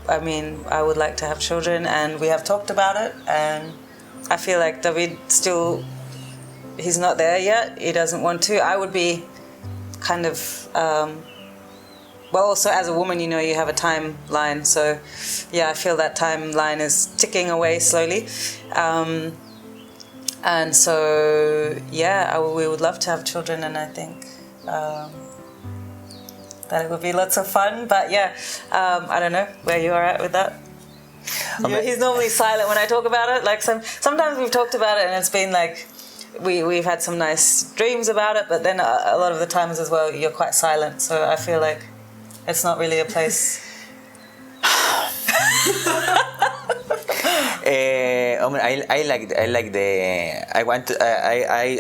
I mean, I would like to have children, and we have talked about it, and I feel like David still, he's not there yet. He doesn't want to. I would be kind of, well, also as a woman, you know, you have a timeline. So, yeah, I feel that timeline is ticking away slowly. And so, yeah, we would love to have children, and I think that it would be lots of fun. But yeah, I don't know where you are at with that. He's normally silent when I talk about it. Like sometimes we've talked about it and it's been like we've had some nice dreams about it, but then a lot of the times as well you're quite silent. So I feel like it's not really a place.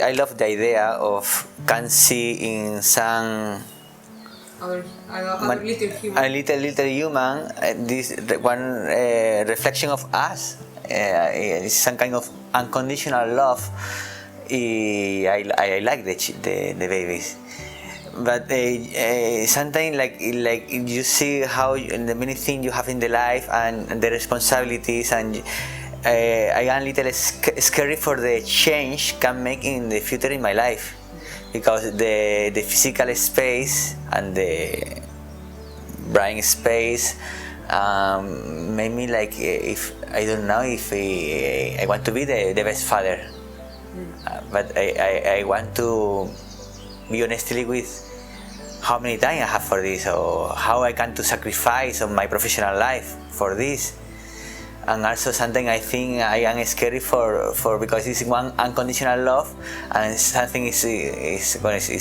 I love the idea of can see in some.
Little human.
A little human, this one reflection of us, some kind of unconditional love. I like the babies, but sometimes like you see how the many things you have in the life and the responsibilities, and I am a little scary for the change can make in the future in my life. Because the physical space and the brain space made me like if I don't know if I want to be the best father, but I want to be honestly with how many time I have for this, or how I can to sacrifice on my professional life for this. And also something I think I am scary for because it's one unconditional love, and something is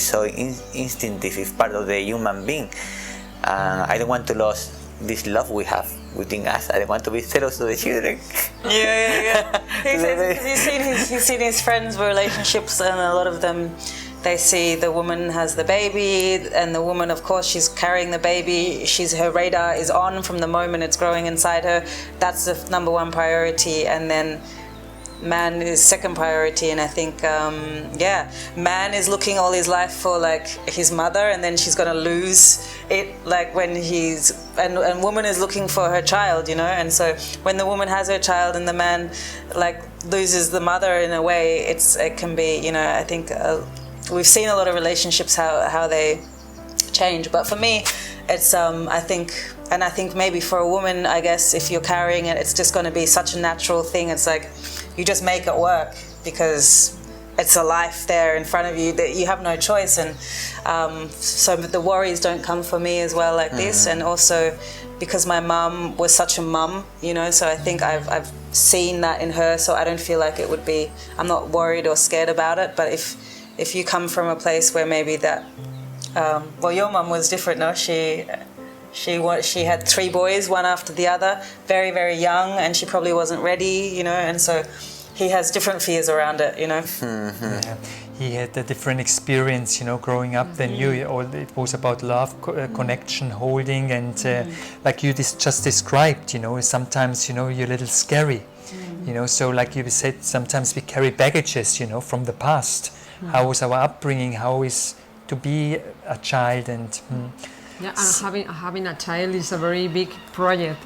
so instinctive, it's part of the human being. I don't want to lose this love we have within us. I don't want to be jealous of the children.
Yeah. He's seen his friends' relationships, and a lot of them, they see the woman has the baby, and the woman, of course, she's carrying the baby. Her radar is on from the moment it's growing inside her. That's the number one priority, and then man is second priority. And I think, man is looking all his life for like his mother, and then she's gonna lose it like when and woman is looking for her child, you know. And so when the woman has her child and the man like loses the mother in a way, it can be, you know, I think. We've seen a lot of relationships how they change, but for me, it's I think maybe for a woman, I guess if you're carrying it, it's just going to be such a natural thing. It's like you just make it work because it's a life there in front of you that you have no choice, and so the worries don't come for me as well like this. And also because my mum was such a mum, you know, so I think I've seen that in her, so I don't feel like it would be. I'm not worried or scared about it, but if you come from a place where maybe that, well, your mum was different, no? She had 3 boys, one after the other, very, very young, and she probably wasn't ready, you know, and so he has different fears around it, you know.
Yeah. he had a different experience, you know, growing up than you. It was about love, connection, holding, and like you just described, you know, sometimes, you know, you're a little scary, you know, so like you said, sometimes we carry baggages, you know, from the past. How was our upbringing? How is to be a child? And
yeah, and having a child is a very big project,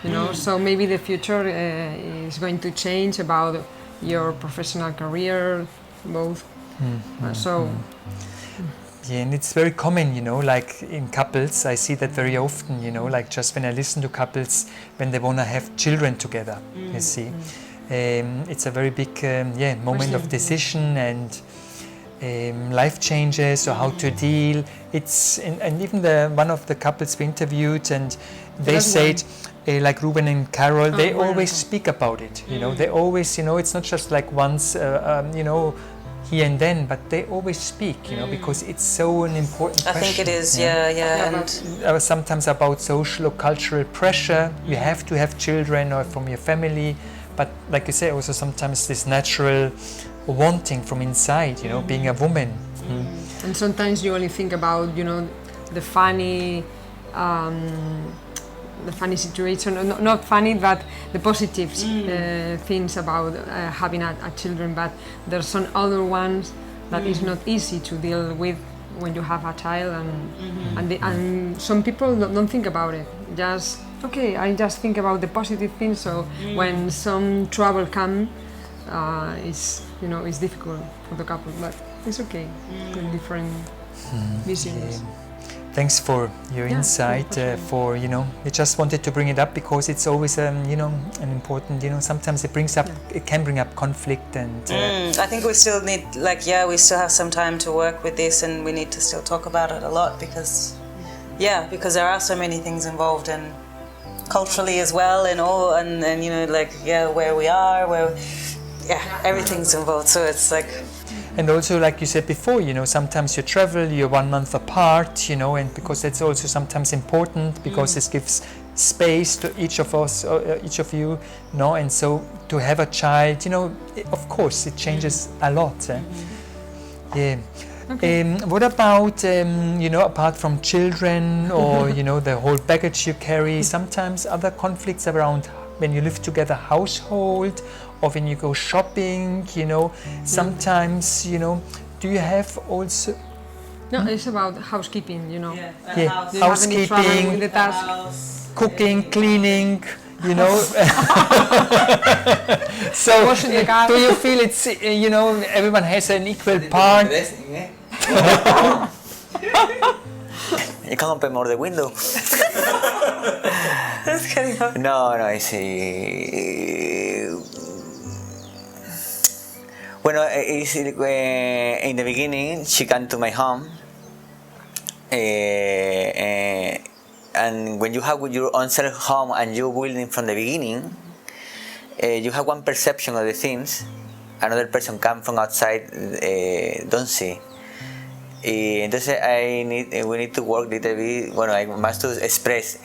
you know, so maybe the future is going to change about your professional career, both.
Yeah, and it's very common, you know, like in couples, I see that very often, you know, like just when I listen to couples, when they want to have children together, you see. It's a very big moment of decision and life changes or how to deal. And even one of the couples we interviewed, and they said, like Ruben and Carol, they always speak about it, you know, they always, you know, it's not just like once, you know, here and then, but they always speak, you know, because it's so an important question.
I think it is, and
sometimes about social or cultural pressure, you have to have children or from your family, but like you say, also sometimes this natural wanting from inside, you know, being a woman.
And sometimes you only think about, you know, the funny situation, not funny, but the positive things about having a children, but there's some other ones that is not easy to deal with when you have a child, and some people don't think about it. Just, okay, I just think about the positive things, so when some trouble comes, it's, you know, it's difficult for the couple, but it's okay, different visions.
Thanks for your insight. For, you know, we just wanted to bring it up because it's always, you know, an important, you know, sometimes it brings up, it can bring up conflict, and
I think we still need, like, we still have some time to work with this, and we need to still talk about it a lot because there are so many things involved, and culturally as well, and all, and you know, like, where we are, everything's involved, so it's like.
And also, like you said before, you know, sometimes you travel, you're 1 month apart, you know, and because that's also sometimes important, because this gives space to each of us, each of you, you know, and so to have a child, you know, of course, it changes a lot. Yeah. Okay. What about, you know, apart from children or, you know, the whole baggage you carry, sometimes other conflicts around when you live together, household, or when you go shopping, you know, sometimes, you know, do you have also...
No, it's about housekeeping, you know.
Housekeeping, cooking, cleaning, you know. So, do you feel it's, you know, everyone has an equal part?
You can open more the window. No, it's Bueno, in the beginning, she came to my home, and when you have your own self home and you're building from the beginning, you have one perception of the things another person come from outside don't see. Entonces we need to work a little bit. Bueno, I must to express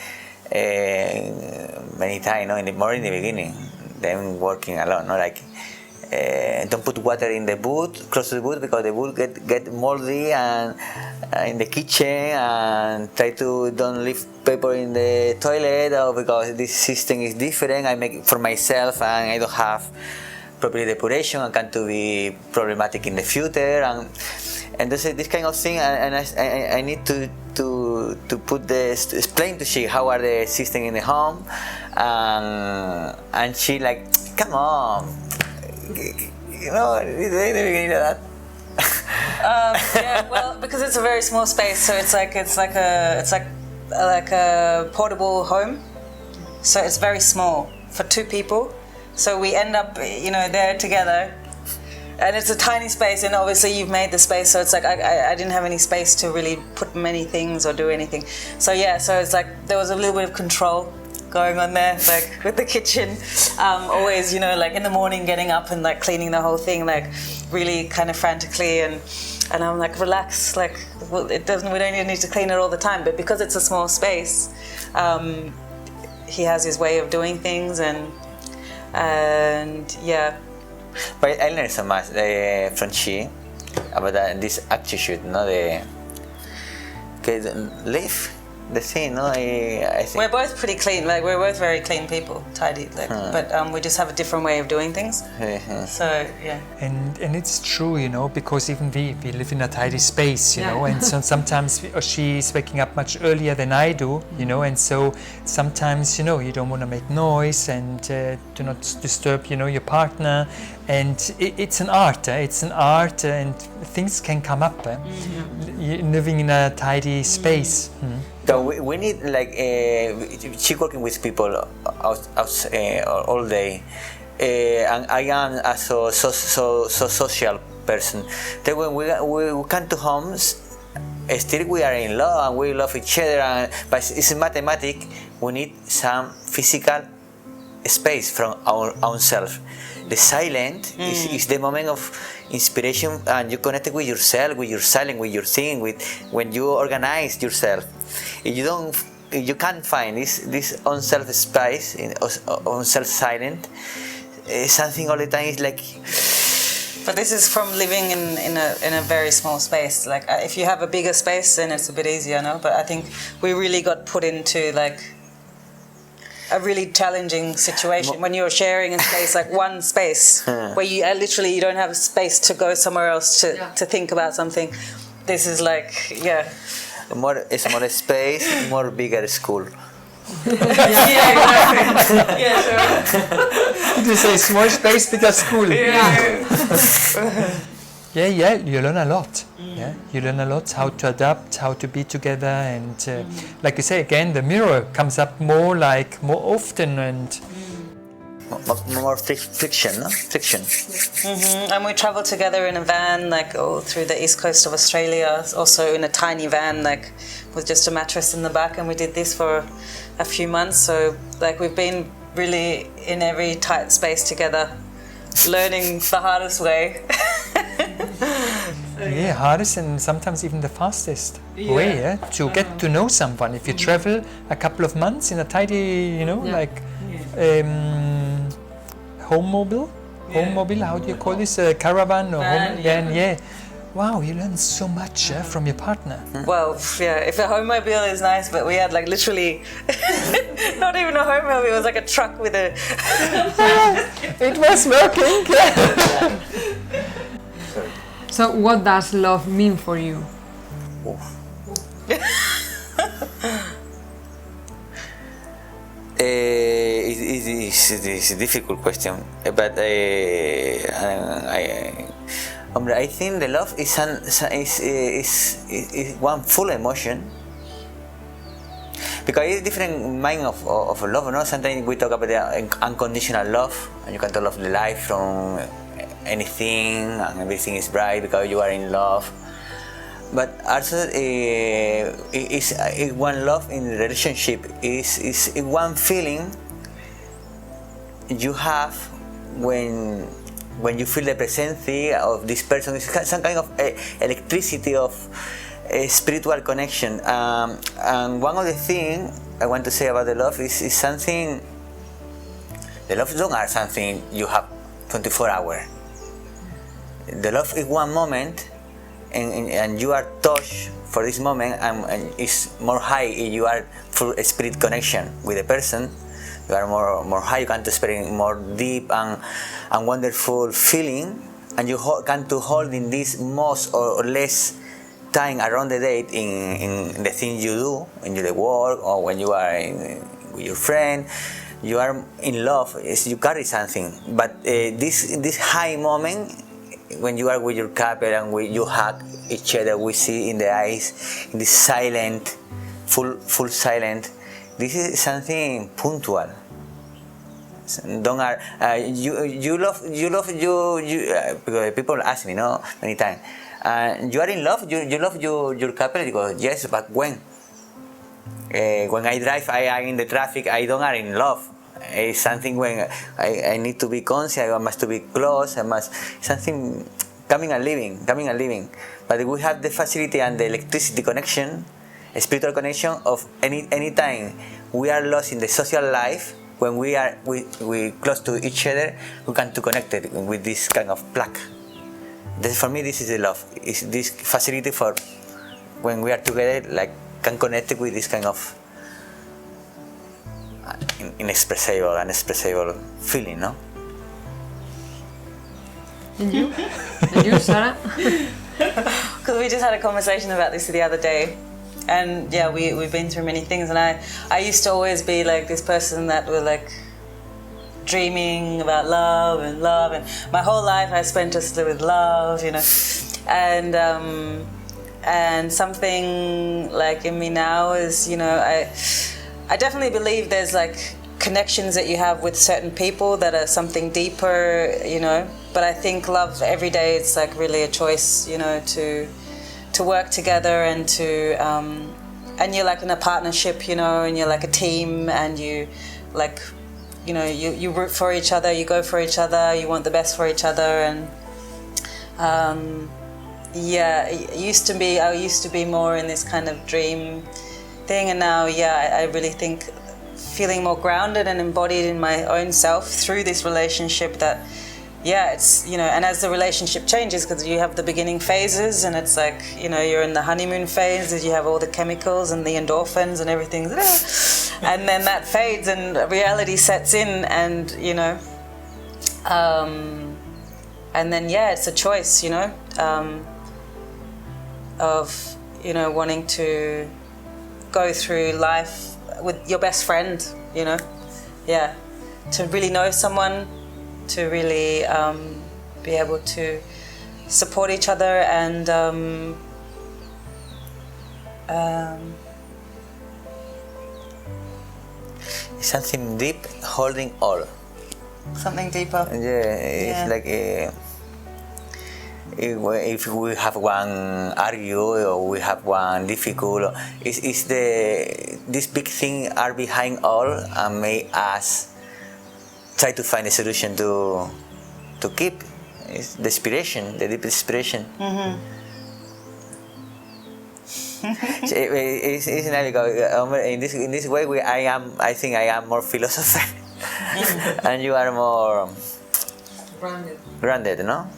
many times, more in the beginning than working alone. Like don't put water in the boot, close to the boot, because the boot get moldy and in the kitchen, and try to don't leave paper in the toilet, or because this system is different. I make it for myself and I don't have proper depuration, and can to be problematic in the future, and this kind of thing, and I need to put this, explain to she how are the system in the home, and she like, come on, you know, in the beginning of that.
Yeah, well, because it's a very small space, so it's like a portable home, so it's very small for two people. So we end up, there together, and it's a tiny space. And obviously, you've made the space, so it's like I didn't have any space to really put many things or do anything. So yeah, so it's like there was a little bit of control going on there, like with the kitchen. Always, like in the morning, getting up and like cleaning the whole thing, like really kind of frantically, and I'm like, relax, like we don't even need to clean it all the time. But because it's a small space, he has his way of doing things, and yeah.
But I learned so much from she. about this attitude, no? Live the thing, no? I think
We're both pretty clean. Like we're both very clean people, tidy. Like, but we just have a different way of doing things. So yeah.
And it's true, you know, because even we live in a tidy space, you know, and so sometimes she's waking up much earlier than I do, you know, and so sometimes, you know, you don't want to make noise and do not disturb, you know, your partner, and it's an art, and things can come up, living in a tidy space.
So we need like she working with people out all day, and I am a so social person. Then when we come to homes, still we are in love and we love each other, but it's mathematic. We need some physical space from our own self. The silent is the moment of inspiration, and you connect with yourself, with your silence, with your thing, with when you organize yourself. If you can't find this own self space, own self silent, something all the time is like.
But this is from living in a very small space. Like if you have a bigger space, then it's a bit easier, no? But I think we really got put into like a really challenging situation when you're sharing a space, like one space, where you literally you don't have space to go somewhere else to think about something. This is like,
more smaller space, more bigger school.
exactly. Yeah, sure.
Did you say small space, bigger school? Yeah, you learn a lot. Yeah, you learn a lot how to adapt, how to be together, and like you say again, the mirror comes up more often and
more friction, no? Friction.
And we travel together in a van, like through the east coast of Australia, also in a tiny van, like with just a mattress in the back, and we did this for a few months. So like we've been really in every tight space together, learning the hardest way.
Yeah, hardest and sometimes even the fastest way to get to know someone. If you travel a couple of months in a tidy, you know, like home mobile, how do you call this? Caravan or home van? Wow, you learn so much from your partner.
Well, if a homemobile is nice, but we had like literally not even a homemobile, it was like a truck with a...
It was working.
So what does love mean for you?
It's a difficult question, but I think the love is one full emotion, because it's different mind of love. No, sometimes we talk about the unconditional love, and you can talk of the life from anything, and everything is bright because you are in love. But also, is one love in relationship is one feeling you have when you feel the presence of this person. It's some kind of electricity of spiritual connection. And one of the things I want to say about the love is something. The love don't are something you have 24 hours. The love is one moment, and you are touched for this moment, and it's more high. You are full spirit connection with the person. You are more high. You can experience more deep and wonderful feeling, and you can to hold in this most or less time around the day in the things you do, in your work, or when you are with your friend. You are in love. You carry something, but this high moment, when you are with your couple and you hug each other, we see in the eyes, in this silent, full silent. This is something punctual. Don't you love because people ask me many times. You are in love. You love your couple. You go, yes, but when? When I drive, I am in the traffic. I don't are in love. It's something when I need to be conscious. I must to be close. I must something coming and living. But we have the facility and the electricity connection, a spiritual connection of any time we are lost in the social life. When we close to each other, we can to connect it with this kind of plug. For me, this is the love. Is this facility for when we are together, like can connect with this kind of inexpressible feeling, no?
And you? And you, Sarah?
Because we just had a conversation about this the other day, and yeah, we've been through many things, and I used to always be like this person that was like dreaming about love, and my whole life I spent just with love, you know, and something like in me now is, you know, I definitely believe there's like connections that you have with certain people that are something deeper, you know, but I think love every day, it's like really a choice, you know, to work together and to and you're like in a partnership, you know, and you're like a team, and you like, you know, you root for each other, you go for each other, you want the best for each other, and yeah, I used to be more in this kind of dream thing, and now, yeah, I really think feeling more grounded and embodied in my own self through this relationship, that, yeah, it's, you know, and as the relationship changes, because you have the beginning phases, and it's like, you know, you're in the honeymoon phase, as you have all the chemicals and the endorphins and everything, and then that fades and reality sets in, and, you know, and then, yeah, it's a choice, you know, of, you know, wanting to go through life with your best friend, you know, yeah, to really know someone, to really be able to support each other, and
something deep holding all.
Something deeper.
Yeah, it's like if we have one argue or we have one difficult, is this big thing are behind all and make us try to find a solution to keep. It's the inspiration, the deep inspiration. Mm-hmm. It's nice because in this way I think I am more philosopher and you are more grounded, no?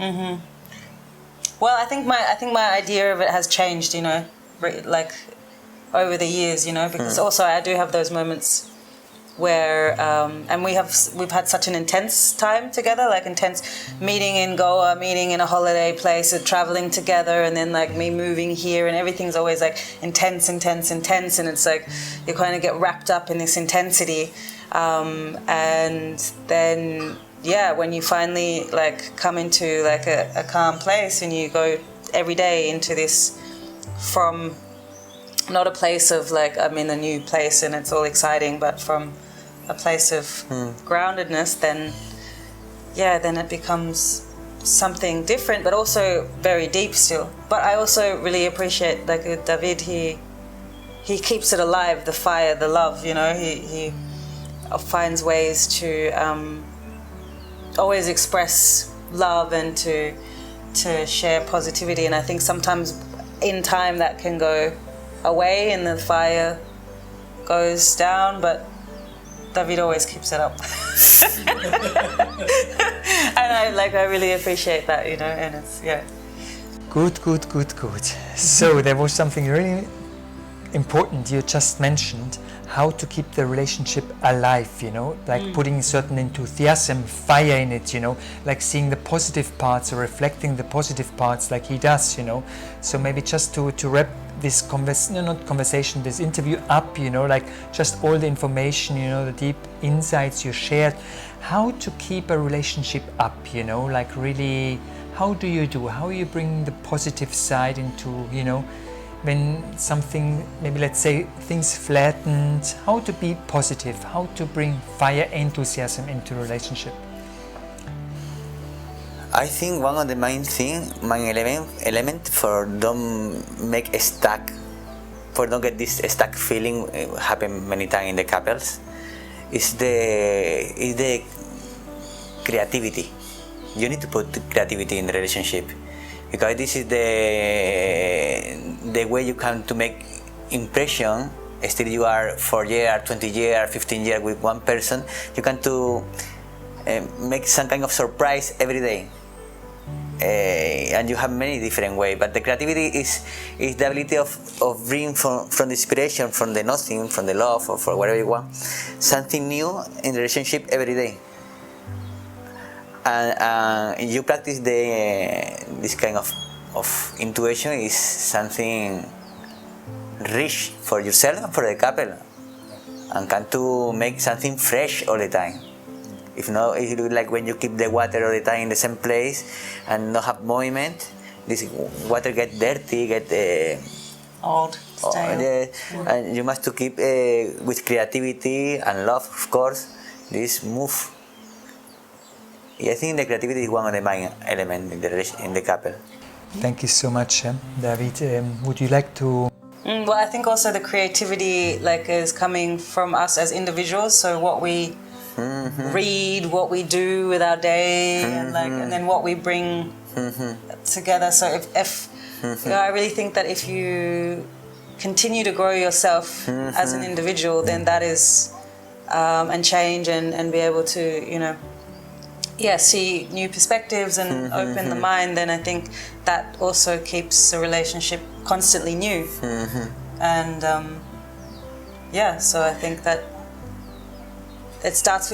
Mm-hmm. Well, I think my idea of it has changed, you know, like over the years, you know, because also I do have those moments where and we've had such an intense time together, like intense meeting in Goa, meeting in a holiday place, and traveling together, and then like me moving here, and everything's always like intense, and it's like you kind of get wrapped up in this intensity, and then, yeah, when you finally like come into like a calm place, and you go every day into this from not a place of like I'm in a new place and it's all exciting, but from a place of groundedness, then, yeah, then it becomes something different, but also very deep still. But I also really appreciate like David, he keeps it alive, the fire, the love, you know, he finds ways to always express love and to share positivity, and I think sometimes in time that can go away and the fire goes down, but David always keeps it up. And I really appreciate that, you know, and it's, yeah.
Good. So there was something really important you just mentioned, how to keep the relationship alive, you know, like putting certain enthusiasm, fire in it, you know, like seeing the positive parts or reflecting the positive parts like he does, you know. So maybe just to wrap this this interview up, you know, like just all the information, you know, the deep insights you shared, how to keep a relationship up, you know, like really, how you bring the positive side into, you know, when something, maybe let's say things flattened, how to be positive, how to bring fire, enthusiasm into relationship?
I think one of the main element for don't make a stuck, for don't get this stuck feeling happen many times in the couples, is the creativity. You need to put creativity in the relationship, because this is the way you can to make impression. Still you are 4 years, 20 years, 15 years with one person, you can to make some kind of surprise every day. and you have many different ways. But the creativity is the ability of bringing from the inspiration, from the nothing, from the love, or for whatever you want, something new in the relationship every day. And you practice this kind of intuition is something rich for yourself and for the couple, and can to make something fresh all the time. If not, it look like when you keep the water all the time in the same place and not have movement, this water get dirty, get
Old, stale.
and you must to keep with creativity and love, of course, this move. I think the creativity is one of the main elements in the couple.
Thank you so much, David. Would you like to?
Well, I think also the creativity is coming from us as individuals. So what we read, what we do with our day, and then what we bring together. So if I really think that if you continue to grow yourself as an individual, then that is and change and be able to see new perspectives and open the mind, then I think that also keeps the relationship constantly new. And so I think that it starts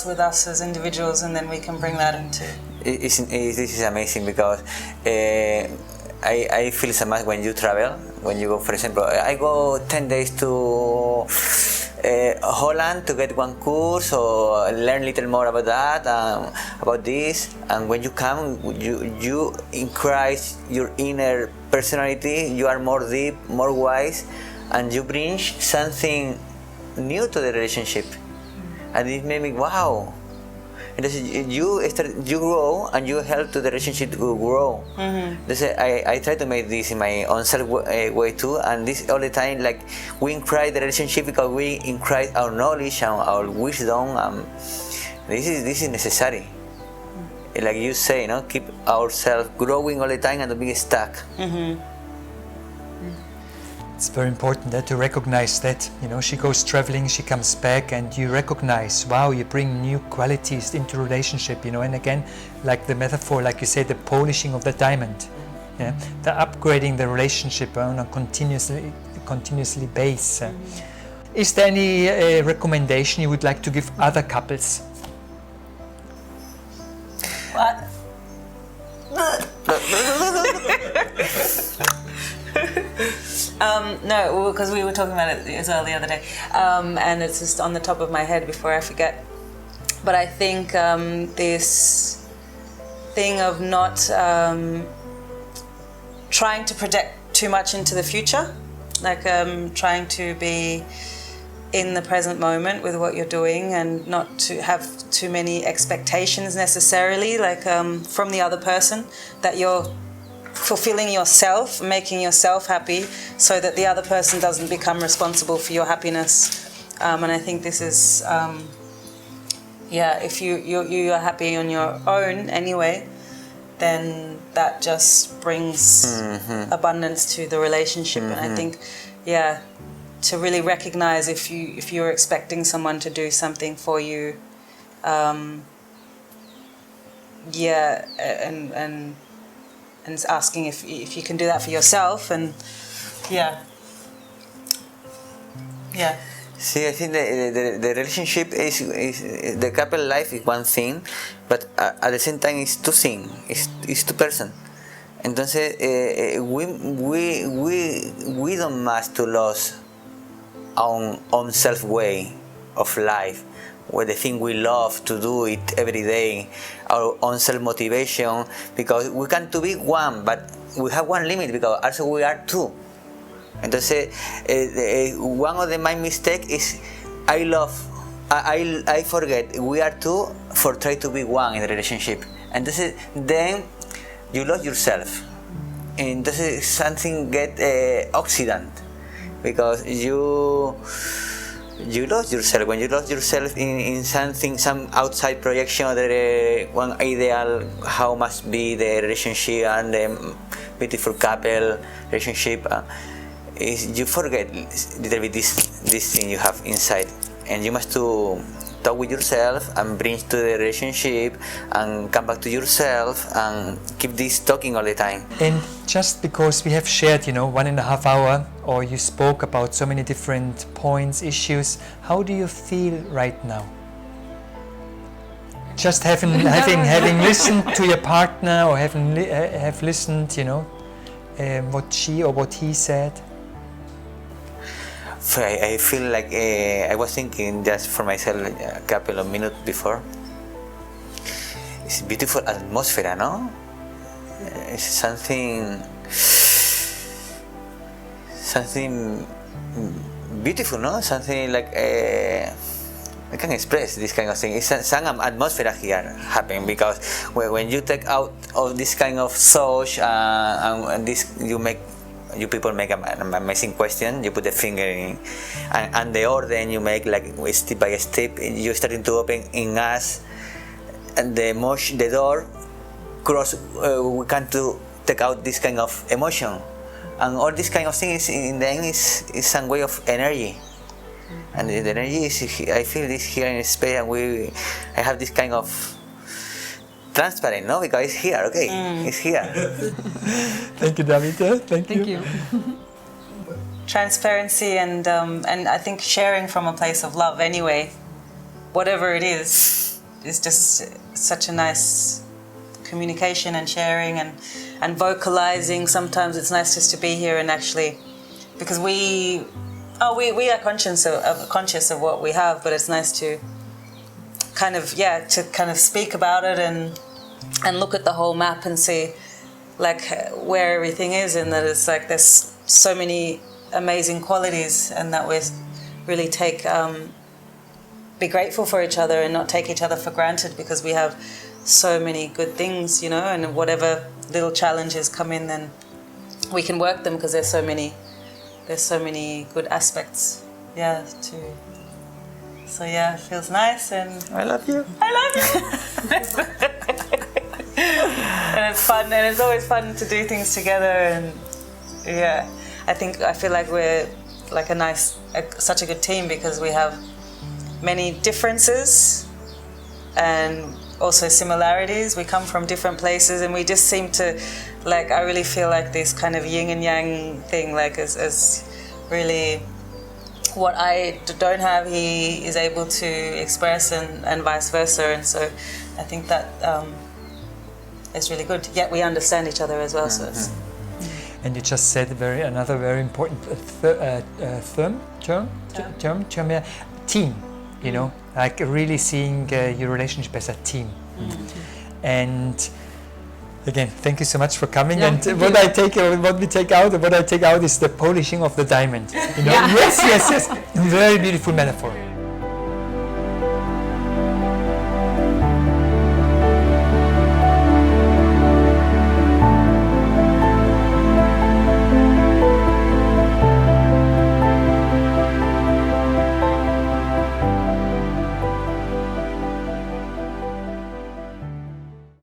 with us as individuals, and then we can bring that into.
This is amazing because I feel so much when you travel. When you go, for example, I go 10 days to Holland to get one course or learn a little more about that, about this. And when you come, you increase your inner personality. You are more deep, more wise, and you bring something new to the relationship. And it made me wow. You grow and you help to the relationship to grow. I try to make this in my own self way too, and this all the time, like we increase the relationship because we increase our knowledge and our wisdom. This is necessary. Like you say, keep ourselves growing all the time and not being stuck.
It's very important to recognize that, she goes traveling, she comes back, and you recognize, wow, you bring new qualities into relationship, and again, like the metaphor, like you say, the polishing of the diamond, the upgrading the relationship on a continuously base. Is there any recommendation you would like to give other couples?
What? No, because we were talking about it as well the other day, and it's just on the top of my head before I forget. But I think this thing of not trying to project too much into the future, trying to be in the present moment with what you're doing and not to have too many expectations necessarily, from the other person, that you're fulfilling yourself, making yourself happy, so that the other person doesn't become responsible for your happiness. And I think this is, if you are happy on your own anyway, then that just brings abundance to the relationship. And I think, to really recognize if you're expecting someone to do something for you, and asking if you can do that for yourself, and
See, I think the relationship is the couple life is one thing, but at the same time it's two things. It's two person. Entonces we don't must to lose our own self way of life, where the thing we love to do it every day, our own self-motivation, because we can to be one, but we have one limit because also we are two. Entonces, one of the main mistakes is I forget we are two for try to be one in the relationship. Entonces, then you lose yourself. Entonces, something get oxidant because you lose yourself. When you lose yourself in something, some outside projection of the one ideal, how must be the relationship and the beautiful couple relationship, you forget a little bit this thing you have inside, and you must to talk with yourself and bring to the relationship and come back to yourself and keep this talking all the time.
And just because we have shared, 1.5 hours, or you spoke about so many different points, issues, how do you feel right now? Just having listened to your partner, or have listened, what she or what he said.
I feel like I was thinking just for myself a couple of minutes before. It's beautiful atmosphere, no? It's something beautiful, no? Something like I can express this kind of thing. It's some atmosphere here happening, because when you take out all this kind of sauce and this you people make an amazing question. You put the finger in, and the order you make like step by step. You're starting to open in us, and the door cross. We can to take out this kind of emotion, and all this kind of things in the end is some way of energy. And the energy is, I feel this here in Spain, and I have this kind of transparent, no? Because it's here, okay? It's here.
Thank you, David. Thank you.
Transparency and I think sharing from a place of love anyway, whatever it is just such a nice communication and sharing and vocalizing. Sometimes it's nice just to be here and actually, because we are conscious of what we have, but it's nice to kind of speak about it and look at the whole map and see like where everything is, and that it's like there's so many amazing qualities, and that we really be grateful for each other and not take each other for granted, because we have so many good things, and whatever little challenges come in, then we can work them, because there's so many good aspects So it feels nice, and
I love you.
And it's fun, and it's always fun to do things together, and I feel like we're like such a good team, because we have many differences and also similarities. We come from different places, and we just seem to, like, I really feel like this kind of yin and yang thing, like as really what I don't have, he is able to express, and vice versa. And so I think that is really good. Yet we understand each other as well. So it's,
and you just said another very important term, team. Like really seeing your relationship as a team. And again, thank you so much for coming.
Yeah,
and what I take out is the polishing of the diamond. Yes. Very beautiful metaphor.